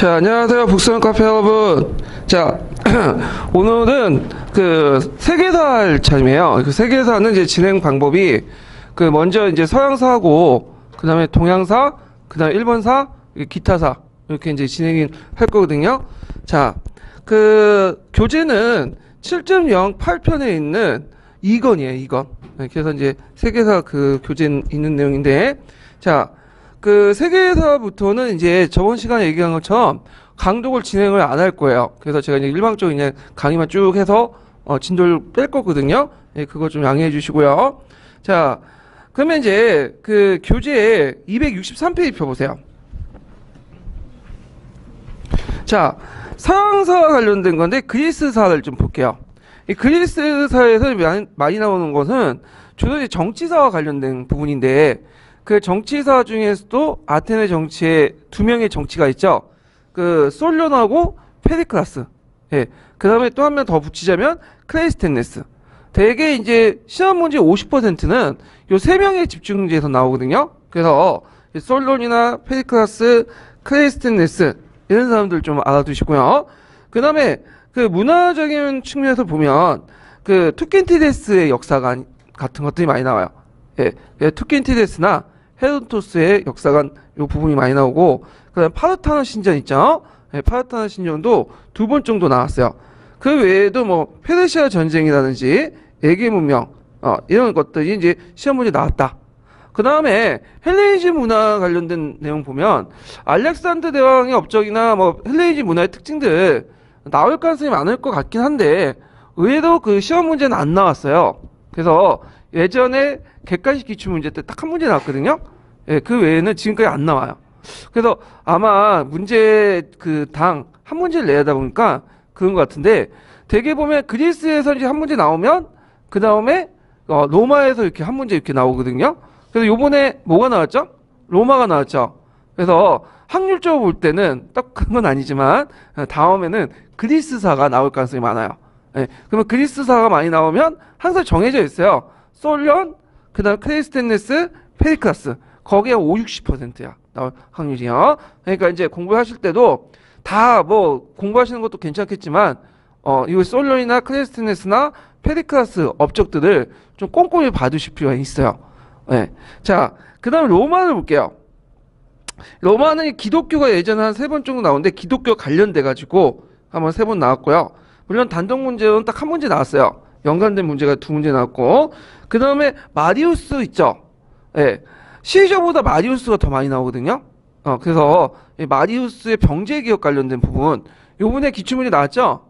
자, 안녕하세요. 북스원 카페 여러분. 자, 오늘은 그 세계사 차림이에요. 그 세계사는 이제 진행 방법이 그 먼저 이제 서양사하고 그 다음에 동양사, 그 다음에 일본사, 기타사 이렇게 이제 진행을 할 거거든요. 자, 그 교재는 7.08편에 있는 2권이에요, 2권. 그래서 이제 세계사 그 교재 있는 내용인데, 자, 그 세계사부터는 이제 저번 시간에 얘기한 것처럼 강독을 진행을 안 할 거예요. 그래서 제가 이제 일방적인 그냥 강의만 쭉 해서 진도를 뺄 거거든요. 예, 그거 좀 양해해 주시고요. 자, 그러면 이제 그 교재 263페이지 펴보세요. 자, 서양사와 관련된 건데 그리스사를 좀 볼게요. 이 그리스사에서 많이 나오는 것은 주로 이제 정치사와 관련된 부분인데, 그 정치사 중에서도 아테네 정치에 두 명의 정치가 있죠. 그 솔론하고 페리클라스. 예. 그 다음에 또 한 명 더 붙이자면 클레이스텐네스. 대개 이제 시험 문제 50%는 요 세 명의 집중제에서 나오거든요. 그래서 솔론이나 페리클라스, 클레이스텐네스 이런 사람들 좀 알아두시고요. 그 다음에 그 문화적인 측면에서 보면 그 투킨티데스의 역사가 같은 것들이 많이 나와요. 예. 투킨티데스나 헤로도토스의 역사관 요 부분이 많이 나오고, 그다음 파르타나 신전 있죠? 네, 파르타나 신전도 2번 정도 나왔어요. 그 외에도 뭐 페르시아 전쟁이라든지 에게 문명 이런 것들이 이제 시험 문제 나왔다. 그 다음에 헬레니즘 문화 관련된 내용 보면 알렉산더 대왕의 업적이나 뭐 헬레니즘 문화의 특징들 나올 가능성이 많을 것 같긴 한데, 의외로 그 시험 문제는 안 나왔어요. 그래서 예전에 객관식 기출문제 때 딱 한 문제 나왔거든요. 예, 그 외에는 지금까지 안 나와요. 그래서 아마 문제 그 당 한 문제를 내다 보니까 그런 것 같은데, 대개 보면 그리스에서 이제 한 문제 나오면 그 다음에 로마에서 이렇게 한 문제 이렇게 나오거든요. 그래서 요번에 뭐가 나왔죠? 로마가 나왔죠. 그래서 확률적으로 볼 때는 딱 그런 건 아니지만 다음에는 그리스사가 나올 가능성이 많아요. 예, 그러면 그리스사가 많이 나오면 항상 정해져 있어요. 솔련, 그 다음 클레이스텐네스, 페리클라스. 거기에 50~60%야. 나올 확률이요. 그러니까 이제 공부하실 때도 다 뭐 공부하시는 것도 괜찮겠지만, 이 솔련이나 클레이스텐네스나 페리클라스 업적들을 좀 꼼꼼히 봐두실 필요가 있어요. 네. 자, 그 다음에 로마를 볼게요. 로마는 기독교가 예전에 한 3번 정도 나오는데, 기독교 관련돼가지고 한번 3번 나왔고요. 물론 단독 문제는 딱 한 문제 나왔어요. 연관된 문제가 2문제 나왔고, 그 다음에 마리우스 있죠. 예. 시저보다 마리우스가 더 많이 나오거든요. 그래서 마리우스의 병제개혁 관련된 부분, 요번에 기출문제 나왔죠.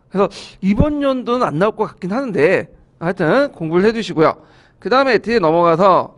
그래서 이번 연도는 안 나올 것 같긴 하는데, 하여튼 공부를 해두시고요. 그 다음에 뒤에 넘어가서,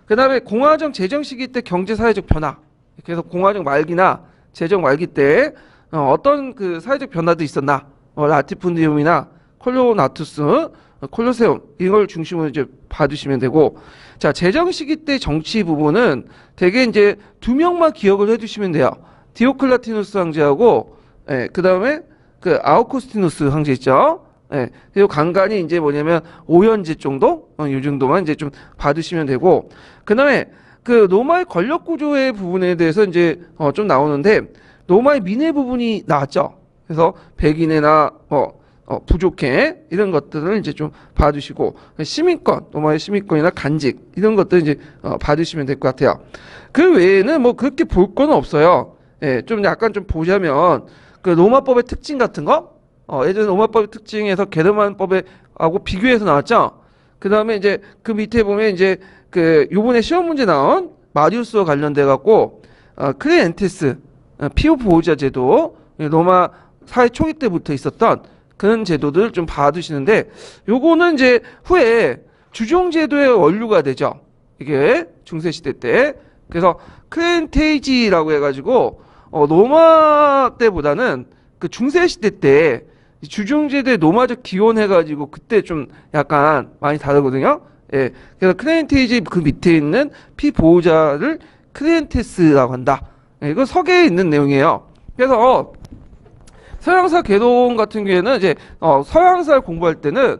그 다음에 공화정 재정 시기 때 경제사회적 변화. 그래서 공화정 말기나 재정 말기 때 어떤 그 사회적 변화도 있었나, 라티푼디움이나 콜로나투스, 콜로세움 이걸 중심으로 이제 봐두시면 되고, 자, 재정 시기 때 정치 부분은 대개 이제 2명만 기억을 해두시면 돼요. 디오클라티누스 황제하고, 예, 그 다음에 그 아우구스티누스 황제 있죠. 예, 그리고 간간히 이제 뭐냐면 오연제 정도, 이 정도만 이제 좀 봐두시면 되고, 그 다음에 그 로마의 권력 구조의 부분에 대해서 이제 좀 나오는데, 로마의 민의 부분이 나왔죠. 그래서 백인이나 부족해 이런 것들을 이제 좀 봐두시고, 시민권, 로마의 시민권이나 간직 이런 것들 이제 봐두시면 될 것 같아요. 그 외에는 뭐 그렇게 볼 건 없어요. 예, 좀 약간 좀 보자면 그 로마법의 특징 같은 거, 예전에 로마법의 특징에서 게르만법에 하고 비교해서 나왔죠. 그 다음에 이제 그 밑에 보면 이제 그 요번에 시험 문제 나온 마리우스와 관련돼 갖고 클레엔테스 피오 보호자 제도, 로마 사회 초기 때부터 있었던 그런 제도들 좀 봐두시는데, 요거는 이제 후에 주종제도의 원류가 되죠. 이게 중세시대 때. 그래서 클렌테이지라고 해가지고 로마 때보다는 그 중세시대 때 주종제도의 로마적 기원 해가지고 그때 좀 약간 많이 다르거든요. 예. 그래서 클렌테이지 그 밑에 있는 피보호자를 클렌테스라고 한다. 예, 이거 서계에 있는 내용이에요. 그래서 서양사 개론 같은 경우에는 이제 서양사를 공부할 때는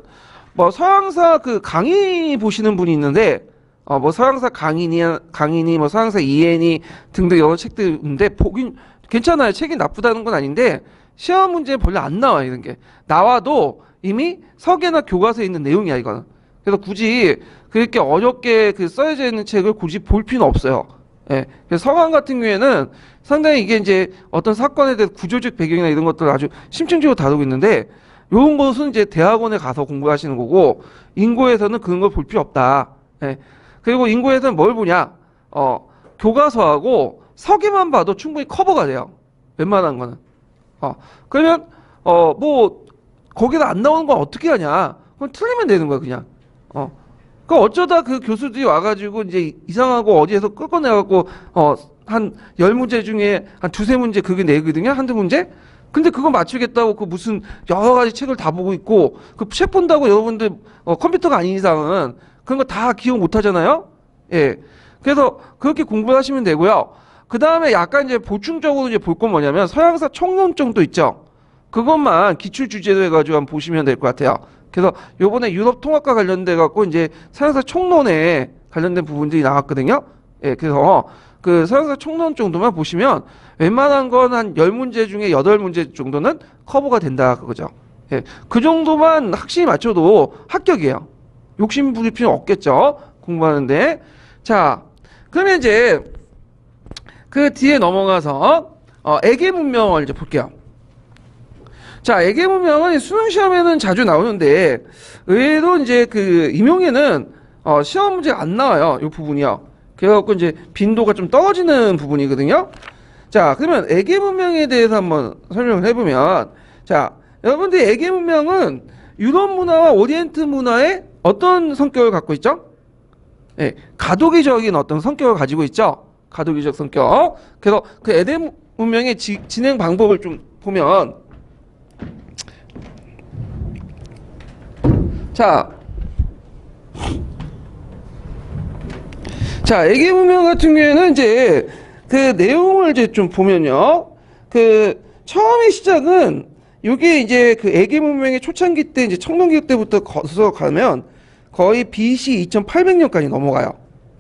뭐 서양사 그 강의 보시는 분이 있는데, 뭐 서양사 강인이 뭐 서양사 이해니 등등 여러 책들 있는데 보긴 괜찮아요. 책이 나쁘다는 건 아닌데 시험 문제에 별로 안 나와 이런 게. 나와도 이미 서계나 교과서에 있는 내용이야 이거는. 그래서 굳이 그렇게 어렵게 그 써져 있는 책을 굳이 볼 필요는 없어요. 예. 그래서 서강 같은 경우에는 상당히 이게 이제 어떤 사건에 대해서 구조적 배경이나 이런 것들을 아주 심층적으로 다루고 있는데 요런 것은 이제 대학원에 가서 공부하시는 거고 인고에서는 그런 걸 볼 필요 없다. 예. 그리고 인고에서는 뭘 보냐? 교과서하고 서기만 봐도 충분히 커버가 돼요. 웬만한 거는. 그러면 뭐 거기다 안 나오는 건 어떻게 하냐? 그럼 틀리면 되는 거야 그냥. 그 어쩌다 그 교수들이 와가지고 이제 이상하고 어디에서 끌어내갖고 한 10문제 중에 한 두세 문제 그게 내거든요. 한두 문제? 근데 그거 맞추겠다고 그 무슨 여러 가지 책을 다 보고 있고 그 책 본다고 여러분들 컴퓨터가 아닌 이상은 그런 거 다 기억 못 하잖아요. 예. 그래서 그렇게 공부를 하시면 되고요. 그 다음에 약간 이제 보충적으로 이제 볼 건 뭐냐면 서양사 총론 정도 있죠. 그것만 기출 주제로 해가지고 한번 보시면 될 것 같아요. 그래서 요번에 유럽 통합과 관련돼 갖고 이제 서양사 총론에 관련된 부분들이 나왔거든요. 예, 그래서 그 서양사 총론 정도만 보시면 웬만한 건 한 10문제 중에 8문제 정도는 커버가 된다 그거죠. 예, 그 정도만 확실히 맞춰도 합격이에요. 욕심 부릴 필요 없겠죠. 공부하는데. 자, 그러면 이제 그 뒤에 넘어가서 애계 문명을 이제 볼게요. 자, 애계 문명은 수능 시험에는 자주 나오는데 의외로 이제 그 임용에는 시험 문제가 안 나와요. 이 부분이요. 그래갖고 이제 빈도가 좀 떨어지는 부분이거든요. 자, 그러면 애계 문명에 대해서 한번 설명을 해보면, 자, 여러분들 애계 문명은 유럽 문화와 오리엔트 문화의 어떤 성격을 갖고 있죠? 예, 가도기적인 어떤 성격을 가지고 있죠. 가도기적 성격. 그래서 그 애계 문명의 진행 방법을 좀 보면, 자, 애계 문명 같은 경우에는 이제 그 내용을 이제 좀 보면요. 그 처음의 시작은 요게 이제 그 애계 문명의 초창기 때 이제 청동기 때부터 거슬러 가면 거의 BC 2800년까지 넘어가요.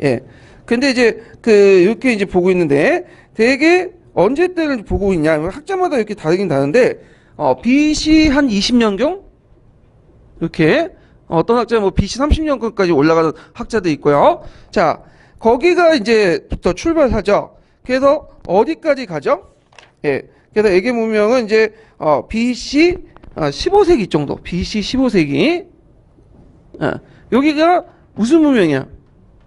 예. 근데 이제 그 이렇게 이제 보고 있는데 되게 언제 때를 보고 있냐? 학자마다 이렇게 다르긴 다른데 BC 한 20년경 이렇게 어떤 학자 뭐 BC 30년까지 올라가는 학자도 있고요. 자, 거기가 이제부터 출발하죠. 그래서 어디까지 가죠? 예. 그래서 애계 문명은 이제 BC 15세기 정도. BC 15세기. 여기가 무슨 문명이야?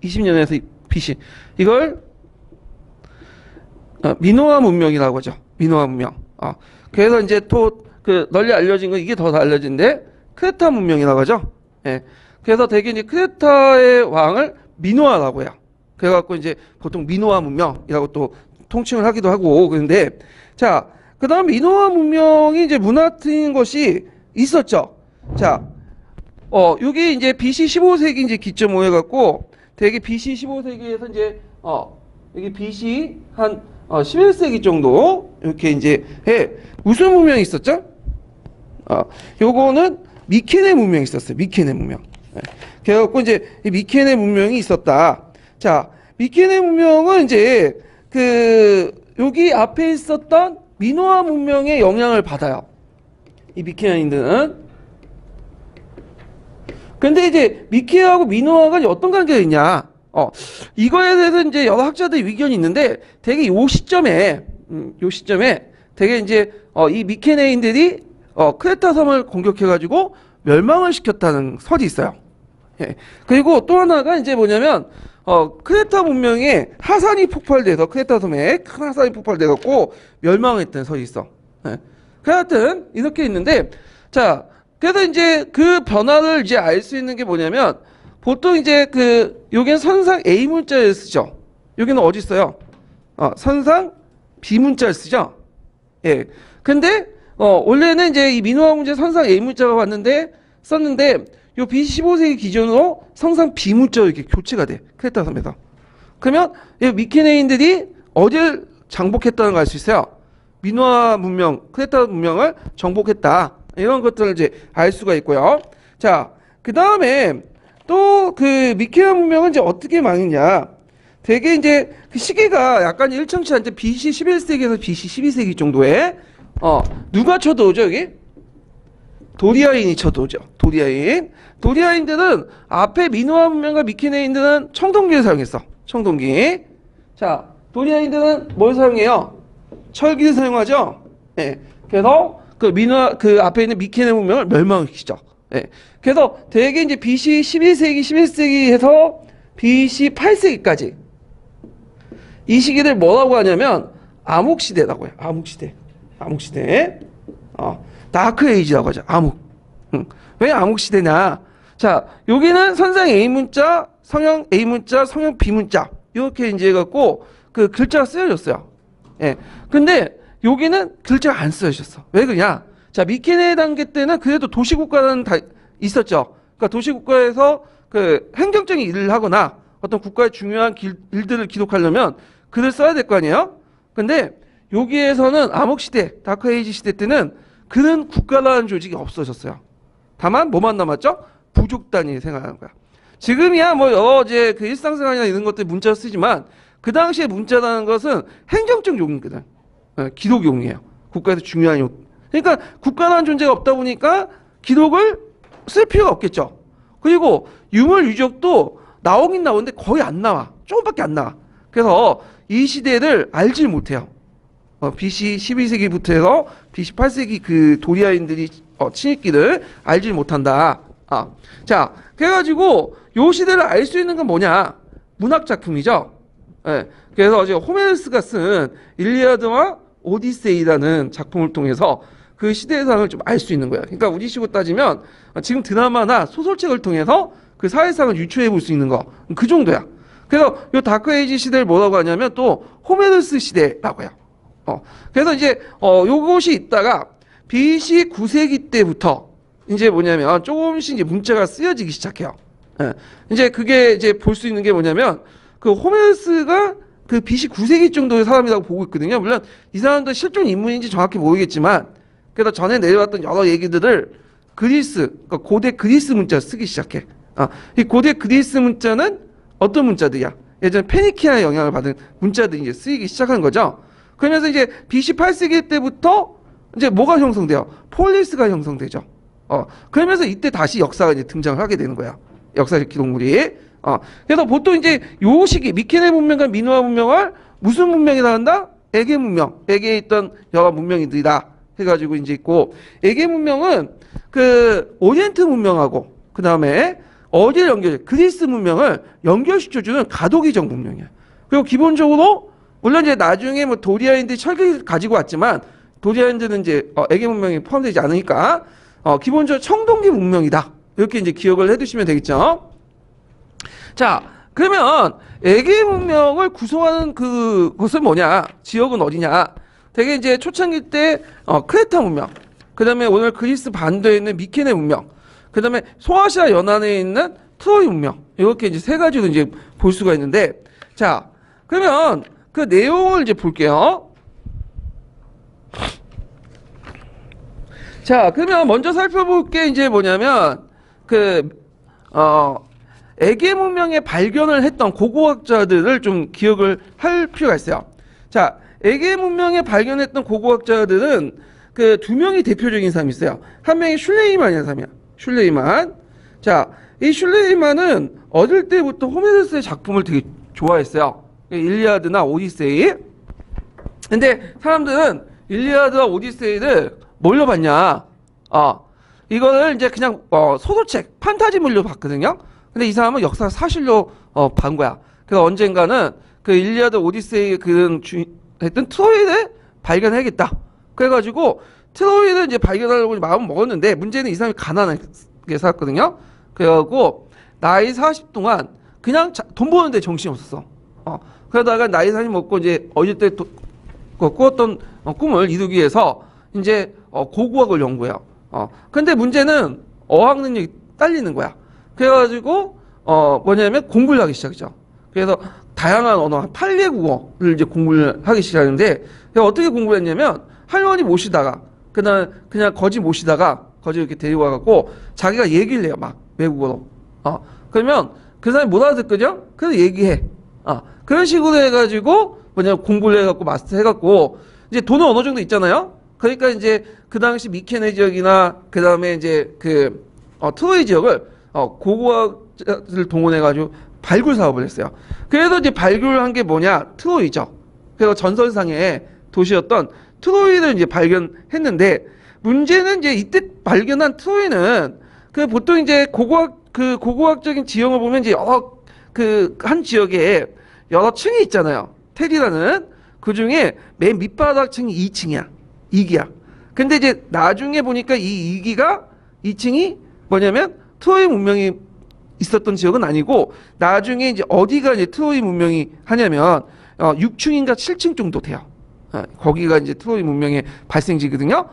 20년에서 BC. 이걸 미노아 문명이라고 하죠. 미노아 문명. 그래서 이제 또 그 널리 알려진 건 이게 더 알려진데 크레타 문명이라고 하죠. 예. 그래서 대개 이제 크레타의 왕을 미노아라고 해요. 그래갖고 이제 보통 미노아 문명이라고 또 통칭을 하기도 하고 그런데 자, 그 다음 미노아 문명이 이제 문화적인 것이 있었죠. 자, 여기 이제 BC 15세기 이제 기점으로 해갖고 되게 BC 15세기에서 이제 여기 BC 한 11세기 정도 이렇게 이제 무슨 문명이 있었죠? 요거는 미케네 문명이 있었어요. 미케네 문명. 그래갖고 이제 이 미케네 문명이 있었다. 자, 미케네 문명은 이제 그 여기 앞에 있었던 미노아 문명의 영향을 받아요. 이 미케네인들은. 근데 이제 미케하고 미노아가 어떤 관계가 있냐? 이거에 대해서 이제 여러 학자들의 의견이 있는데 되게 요 시점에 되게 이제 이 미케네인들이 크레타 섬을 공격해가지고 멸망을 시켰다는 설이 있어요. 예. 그리고 또 하나가 이제 뭐냐면 크레타 문명에 하산이 폭발돼서 크레타 섬에 큰 하산이 폭발돼갖고 멸망했다는 설이 있어. 예. 그 하여튼 이렇게 있는데 자, 그래서 이제 그 변화를 이제 알 수 있는 게 뭐냐면 보통 이제 여기는 선상 A 문자를 쓰죠. 여기는 어디 써요? 선상 B 문자를 쓰죠. 예. 근데 원래는 이제 이 미노아 문제 선상 A 문자가 썼는데 요 BC 15세기 기준으로 선상 B 문자로 이렇게 교체가 돼. 크레타 섬에서. 그러면 이 미케네인들이 어딜 정복했다는 걸 알 수 있어요. 미노아 문명, 크레타 문명을 정복했다. 이런 것들을 이제 알 수가 있고요. 자, 그 다음에 또 그 미케네 문명은 이제 어떻게 망했냐. 되게 이제 그 시기가 약간 일정치 않죠. BC 11세기에서 BC 12세기 정도에 누가 쳐들어오죠 여기? 도리아인이 쳐들어오죠. 도리아인. 도리아인들은 앞에 미노아 문명과 미케네인들은 청동기를 사용했어. 청동기. 자, 도리아인들은 뭘 사용해요? 철기를 사용하죠. 예. 그래서 그 앞에 있는 미케네 문명을 멸망시키죠. 예. 그래서 되게 이제 BC 12세기, 11세기에서 BC 8세기까지 이 시기를 뭐라고 하냐면 암흑시대라고 해요. 암흑시대. 암흑시대. 다크 에이지라고 하죠. 암흑. 왜 암흑시대냐? 자, 여기는 선상 A 문자, 성형 A 문자, 성형 B 문자. 이렇게 이제 해갖고 그 글자가 쓰여졌어요. 예. 근데 여기는 글자가 안 쓰여졌어. 왜 그러냐? 자, 미케네 단계 때는 그래도 도시국가는 다 있었죠. 그러니까 도시국가에서 그 행정적인 일을 하거나 어떤 국가의 중요한 일들을 기록하려면 글을 써야 될 거 아니에요? 근데 여기에서는 암흑시대, 다크에이지 시대 때는 글은 국가라는 조직이 없어졌어요. 다만 뭐만 남았죠? 부족 단위 생활하는 거야. 지금이야 뭐 여러 이제 그 일상생활이나 이런 것들 문자 쓰지만 그 당시에 문자라는 것은 행정적 용이거든. 기록 용이에요. 국가에서 중요한 용. 그러니까 국가라는 존재가 없다 보니까 기록을 쓸 필요가 없겠죠. 그리고 유물 유적도 나오긴 나오는데 거의 안 나와. 조금밖에 안 나와. 그래서 이 시대를 알질 못해요. BC 12세기부터 해서 BC 8세기 그 도리아인들이 치익기를 알질 못한다. 자, 그래가지고 요 시대를 알 수 있는 건 뭐냐? 문학 작품이죠. 예. 그래서 이제 호메로스가 쓴 일리아드와 오디세이라는 작품을 통해서 그 시대상을 좀 알 수 있는 거야. 그러니까 우리식으로 따지면 지금 드라마나 소설책을 통해서 그 사회상을 유추해 볼 수 있는 거. 그 정도야. 그래서 요 다크에이지 시대를 뭐라고 하냐면 또 호메로스 시대라고 해요. 그래서 이제 요것이 있다가 BC 9세기 때부터 이제 뭐냐면 조금씩 이제 문자가 쓰여지기 시작해요. 예. 이제 그게 이제 볼 수 있는 게 뭐냐면 그 호메로스가 그 BC 9세기 정도의 사람이라고 보고 있거든요. 물론 이 사람도 실존 인물인지 정확히 모르겠지만 그래서 전에 내려왔던 여러 얘기들을 그리스, 그러니까 고대 그리스 문자 쓰기 시작해. 이 고대 그리스 문자는 어떤 문자들이야? 예전 페니키아의 영향을 받은 문자들이 이제 쓰이기 시작한 거죠. 그러면서 이제 BC 8세기 때부터 이제 뭐가 형성돼요? 폴리스가 형성되죠. 그러면서 이때 다시 역사가 이제 등장을 하게 되는 거야. 역사적 기록물이. 그래서 보통 이제 요 시기 미케네 문명과 미노아 문명을 무슨 문명이라 한다? 에게 문명. 에게에 있던 여러 문명이들이다. 해가지고 이제 있고, 에게 문명은 그 오리엔트 문명하고 그 다음에 어디를 그리스 문명을 연결시켜주는 가도기적 문명이야. 그리고 기본적으로 물론 이제 나중에 뭐 도리아인들이 철기를 가지고 왔지만 도리아인들은 이제 에게 문명이 포함되지 않으니까 기본적으로 청동기 문명이다. 이렇게 이제 기억을 해두시면 되겠죠. 자, 그러면 에게 문명을 구성하는 그것은 뭐냐? 지역은 어디냐? 되게 이제 초창기 때 크레타 문명, 그 다음에 오늘 그리스 반도에 있는 미케네 문명, 그 다음에 소아시아 연안에 있는 트로이 문명, 이렇게 이제 세 가지로 이제 볼 수가 있는데, 자, 그러면 그 내용을 이제 볼게요. 자, 그러면 먼저 살펴볼 게 이제 뭐냐면 에게 문명의 발견을 했던 고고학자들을 좀 기억을 할 필요가 있어요. 자, 에게 문명에 발견했던 고고학자들은 그 두 명이 대표적인 사람이 있어요. 한 명이 슐레이만이라는 사람이야. 슐레이만. 자, 이 슐레이만은 어릴 때부터 호메로스의 작품을 되게 좋아했어요. 일리아드나 오디세이. 근데 사람들은 일리아드와 오디세이를 뭘로 봤냐? 이거를 이제 그냥 소설책, 판타지물로 봤거든요. 근데 이 사람은 역사 사실로 본 거야. 그래서 언젠가는 그 일리아드 오디세이 했던 트로이를 발견해야겠다. 그래가지고 트로이를 이제 발견하려고 마음 먹었는데 문제는 이 사람이 가난하게 살았거든요. 그래갖고 나이 40 동안 그냥 돈 버는데 정신이 없었어. 그러다가 나이 40 먹고 이제 어릴 때 꾸었던 꿈을 이루기 위해서 이제 고고학을 연구해요. 근데 문제는 어학 능력이 딸리는 거야. 그래가지고 뭐냐면 공부를 하기 시작했죠. 그래서 다양한 언어, 한 8개 국어를 이제 공부를 하기 시작하는데, 어떻게 공부를 했냐면, 할머니 모시다가, 그냥 거지 모시다가, 거지 이렇게 데리고 와갖고, 자기가 얘기를 해요, 막, 외국어로. 그러면, 그 사람이 못 알아듣거든요? 그래서 얘기해. 그런 식으로 해가지고 뭐냐면 공부를 해갖고 마스터 해갖고 이제 돈은 어느 정도 있잖아요. 그러니까 이제 그 당시 미케네 지역이나 그 다음에 이제 그 트로이 지역을 고고학자를 동원해가지고 발굴 사업을 했어요. 그래서 이제 발굴한 게 뭐냐, 트로이죠. 그래서 전설상의 도시였던 트로이를 이제 발견했는데, 문제는 이제 이때 발견한 트로이는 그 보통 이제 고고학적인 지형을 보면 이제 여러 그 한 지역에 여러 층이 있잖아요. 텔이라는 그 중에 맨 밑바닥 층이 2층이야. 2기야. 근데 이제 나중에 보니까 이 2기가 2층이 뭐냐면 트로이 문명이 있었던 지역은 아니고 나중에 이제 어디가 이제 트로이 문명이 하냐면 6층인가 7층 정도 돼요. 거기가 이제 트로이 문명의 발생지거든요.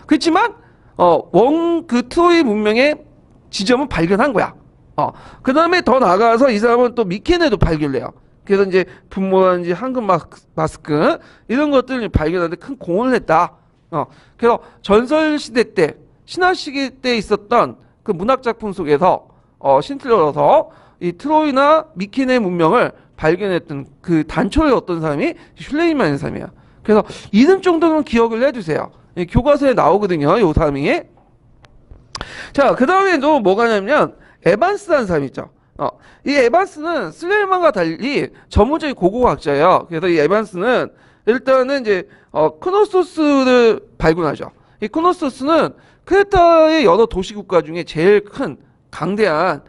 그렇지만 그 트로이 문명의 지점은 발견한 거야. 그 다음에 더 나가서 이 사람은 또 미케네도 발견을 해요. 그래서 이제 분모라든지 황금 마스크 이런 것들을 발견하는데 큰 공헌을 했다. 그래서 전설 시대 때 신화 시기 때 있었던 그 문학 작품 속에서 신틀러서 이 트로이나 미케네 문명을 발견했던 그 단초를 얻던 사람이 슐레이만이라는 사람이에요. 그래서 이름 정도는 기억을 해주세요. 교과서에 나오거든요, 이 사람이. 자, 그 다음에도 뭐가 냐면 에반스라는 사람이 있죠. 이 에반스는 슬레이만과 달리 전문적인 고고학자예요. 그래서 이 에반스는 일단은 이제 크노소스를 발견하죠. 이 크노소스는 크레타의 여러 도시 국가 중에 제일 큰 강대한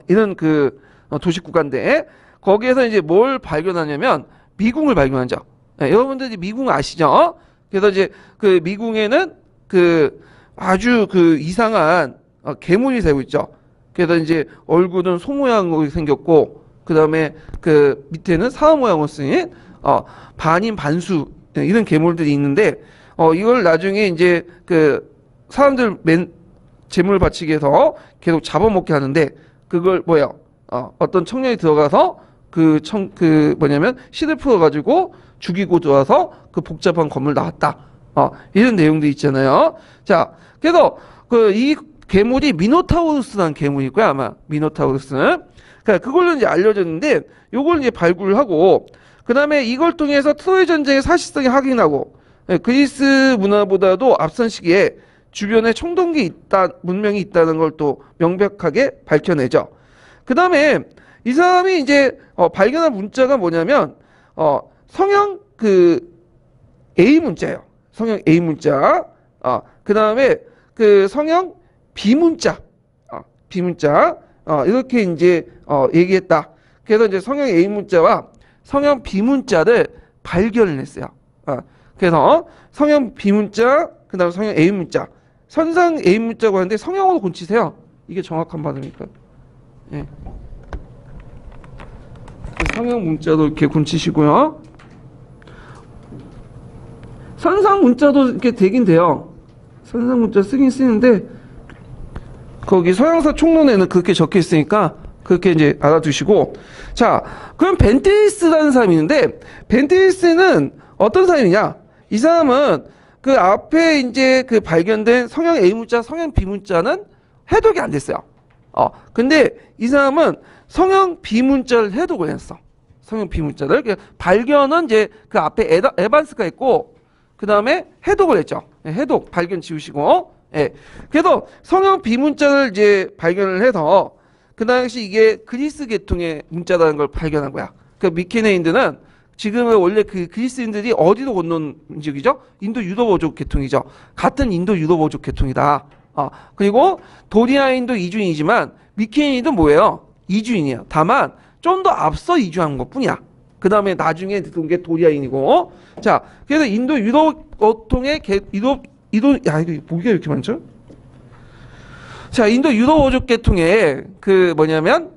이런 그 도시 국가인데 거기에서 이제 뭘 발견하냐면 미궁을 발견하죠. 여러분들이 미궁 아시죠? 그래서 이제 그 미궁에는 그 아주 그 이상한 괴물이 살고 있죠. 그래서 이제 얼굴은 소 모양으로 생겼고 그 다음에 그 밑에는 사람 모양으로 쓰인 반인 반수 이런 괴물들이 있는데 이걸 나중에 이제 그 사람들 재물 바치기 위해서 계속 잡아먹게 하는데 그걸 뭐예요? 어떤 청년이 들어가서 그 뭐냐면 씨를 풀어가지고 죽이고 들어와서 그 복잡한 건물 나왔다. 이런 내용도 있잖아요. 자, 그래서 이 괴물이 미노타우루스라는 괴물이고요, 아마 미노타우루스. 그러니까 그걸로 이제 알려졌는데 요걸 이제 발굴하고 그 다음에 이걸 통해서 트로이 전쟁의 사실성이 확인하고 그리스 문화보다도 앞선 시기에 주변에 문명이 있다는 걸 또 명백하게 밝혀내죠. 그 다음에 이 사람이 이제 발견한 문자가 뭐냐면 성형 그 A 문자예요. 성형 A 문자. 그 다음에 그 성형 B 문자. B 문자. 이렇게 이제 얘기했다. 그래서 이제 성형 A 문자와 성형 B 문자를 발견을 했어요. 그래서 성형 B 문자, 그 다음 성형 A 문자. 선상 A 문자고 하는데 성형으로 곤치세요. 이게 정확한 발음이니까. 예. 성형 문자도 이렇게 곤치시고요. 선상 문자도 이렇게 되긴 돼요. 선상 문자 쓰긴 쓰는데 거기 서양사 총론에는 그렇게 적혀 있으니까 그렇게 이제 알아두시고. 자, 그럼 벤테이스라는 사람이 있는데 벤테이스는 어떤 사람이냐? 이 사람은 그 앞에 이제 그 발견된 성형 A 문자, 성형 B 문자는 해독이 안 됐어요. 근데 이 사람은 성형 B 문자를 해독을 했어. 성형 B 문자를. 발견은 이제 그 앞에 에반스가 있고 그 다음에 해독을 했죠. 해독, 발견 지우시고. 예. 그래서 성형 B 문자를 이제 발견을 해서 그 당시 이게 그리스 계통의 문자라는 걸 발견한 거야. 그 미케네인들은 지금은 원래 그 그리스인들이 어디로 건너온 민족이죠? 인도 유도보족 계통이죠. 같은 인도 유도보족 계통이다. 그리고 도리아인도 이주인이지만 미케네인도 뭐예요? 이주인이에요. 다만 좀 더 앞서 이주한 것 뿐이야. 그 다음에 나중에 들어온 게 도리아인이고. 자, 그래서 인도 유도계통의 이거 보기가 이렇게 많죠? 자, 인도 유도보족 계통의 그 뭐냐면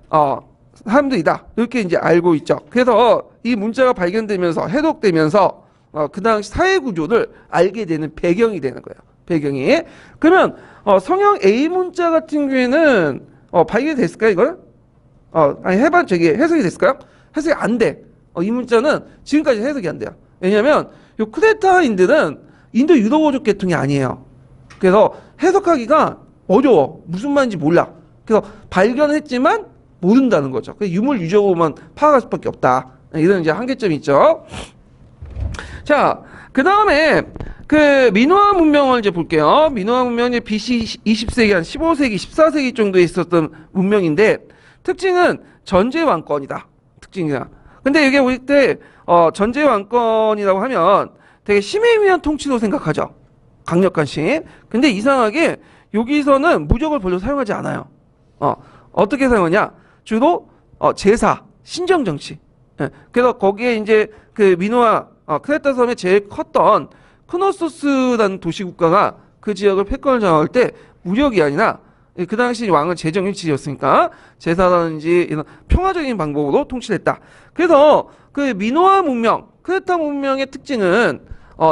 사람들이다. 이렇게 이제 알고 있죠. 그래서 이 문자가 발견되면서 해독되면서 그 당시 사회 구조를 알게 되는 배경이 되는 거예요. 배경이. 그러면 성형 A 문자 같은 경우에는 발견이 됐을까요, 이거는? 아니 해석이 됐을까요? 해석이 안 돼. 이 문자는 지금까지 해석이 안 돼요. 왜냐하면 요 크레타인들은 인도 유도보족 계통이 아니에요. 그래서 해석하기가 어려워. 무슨 말인지 몰라. 그래서 발견했지만 모른다는 거죠. 유물유적으로만 파악할 수밖에 없다. 이런 이제 한계점이 있죠. 자, 그 다음에 그 민화 문명을 이제 볼게요. 민화 문명이 BC 20세기 한 15세기, 14세기 정도에 있었던 문명인데 특징은 전제 왕권이다. 특징이다. 근데 이게 우리 때 전제 왕권이라고 하면 되게 힘에 의한 통치로 생각하죠. 강력한 힘. 근데 이상하게 여기서는 무력을 별로 사용하지 않아요. 어떻게 사용하냐? 주로 제사, 신정 정치. 예. 그래서 거기에 이제 그 민화 크레타 섬에 제일 컸던 크노소스라는 도시 국가가 그 지역을 패권을 장악할 때 무력이 아니라 그 당시 왕은 재정일치였으니까 제사라든지 이런 평화적인 방법으로 통치를 했다. 그래서 그 민화 문명, 크레타 문명의 특징은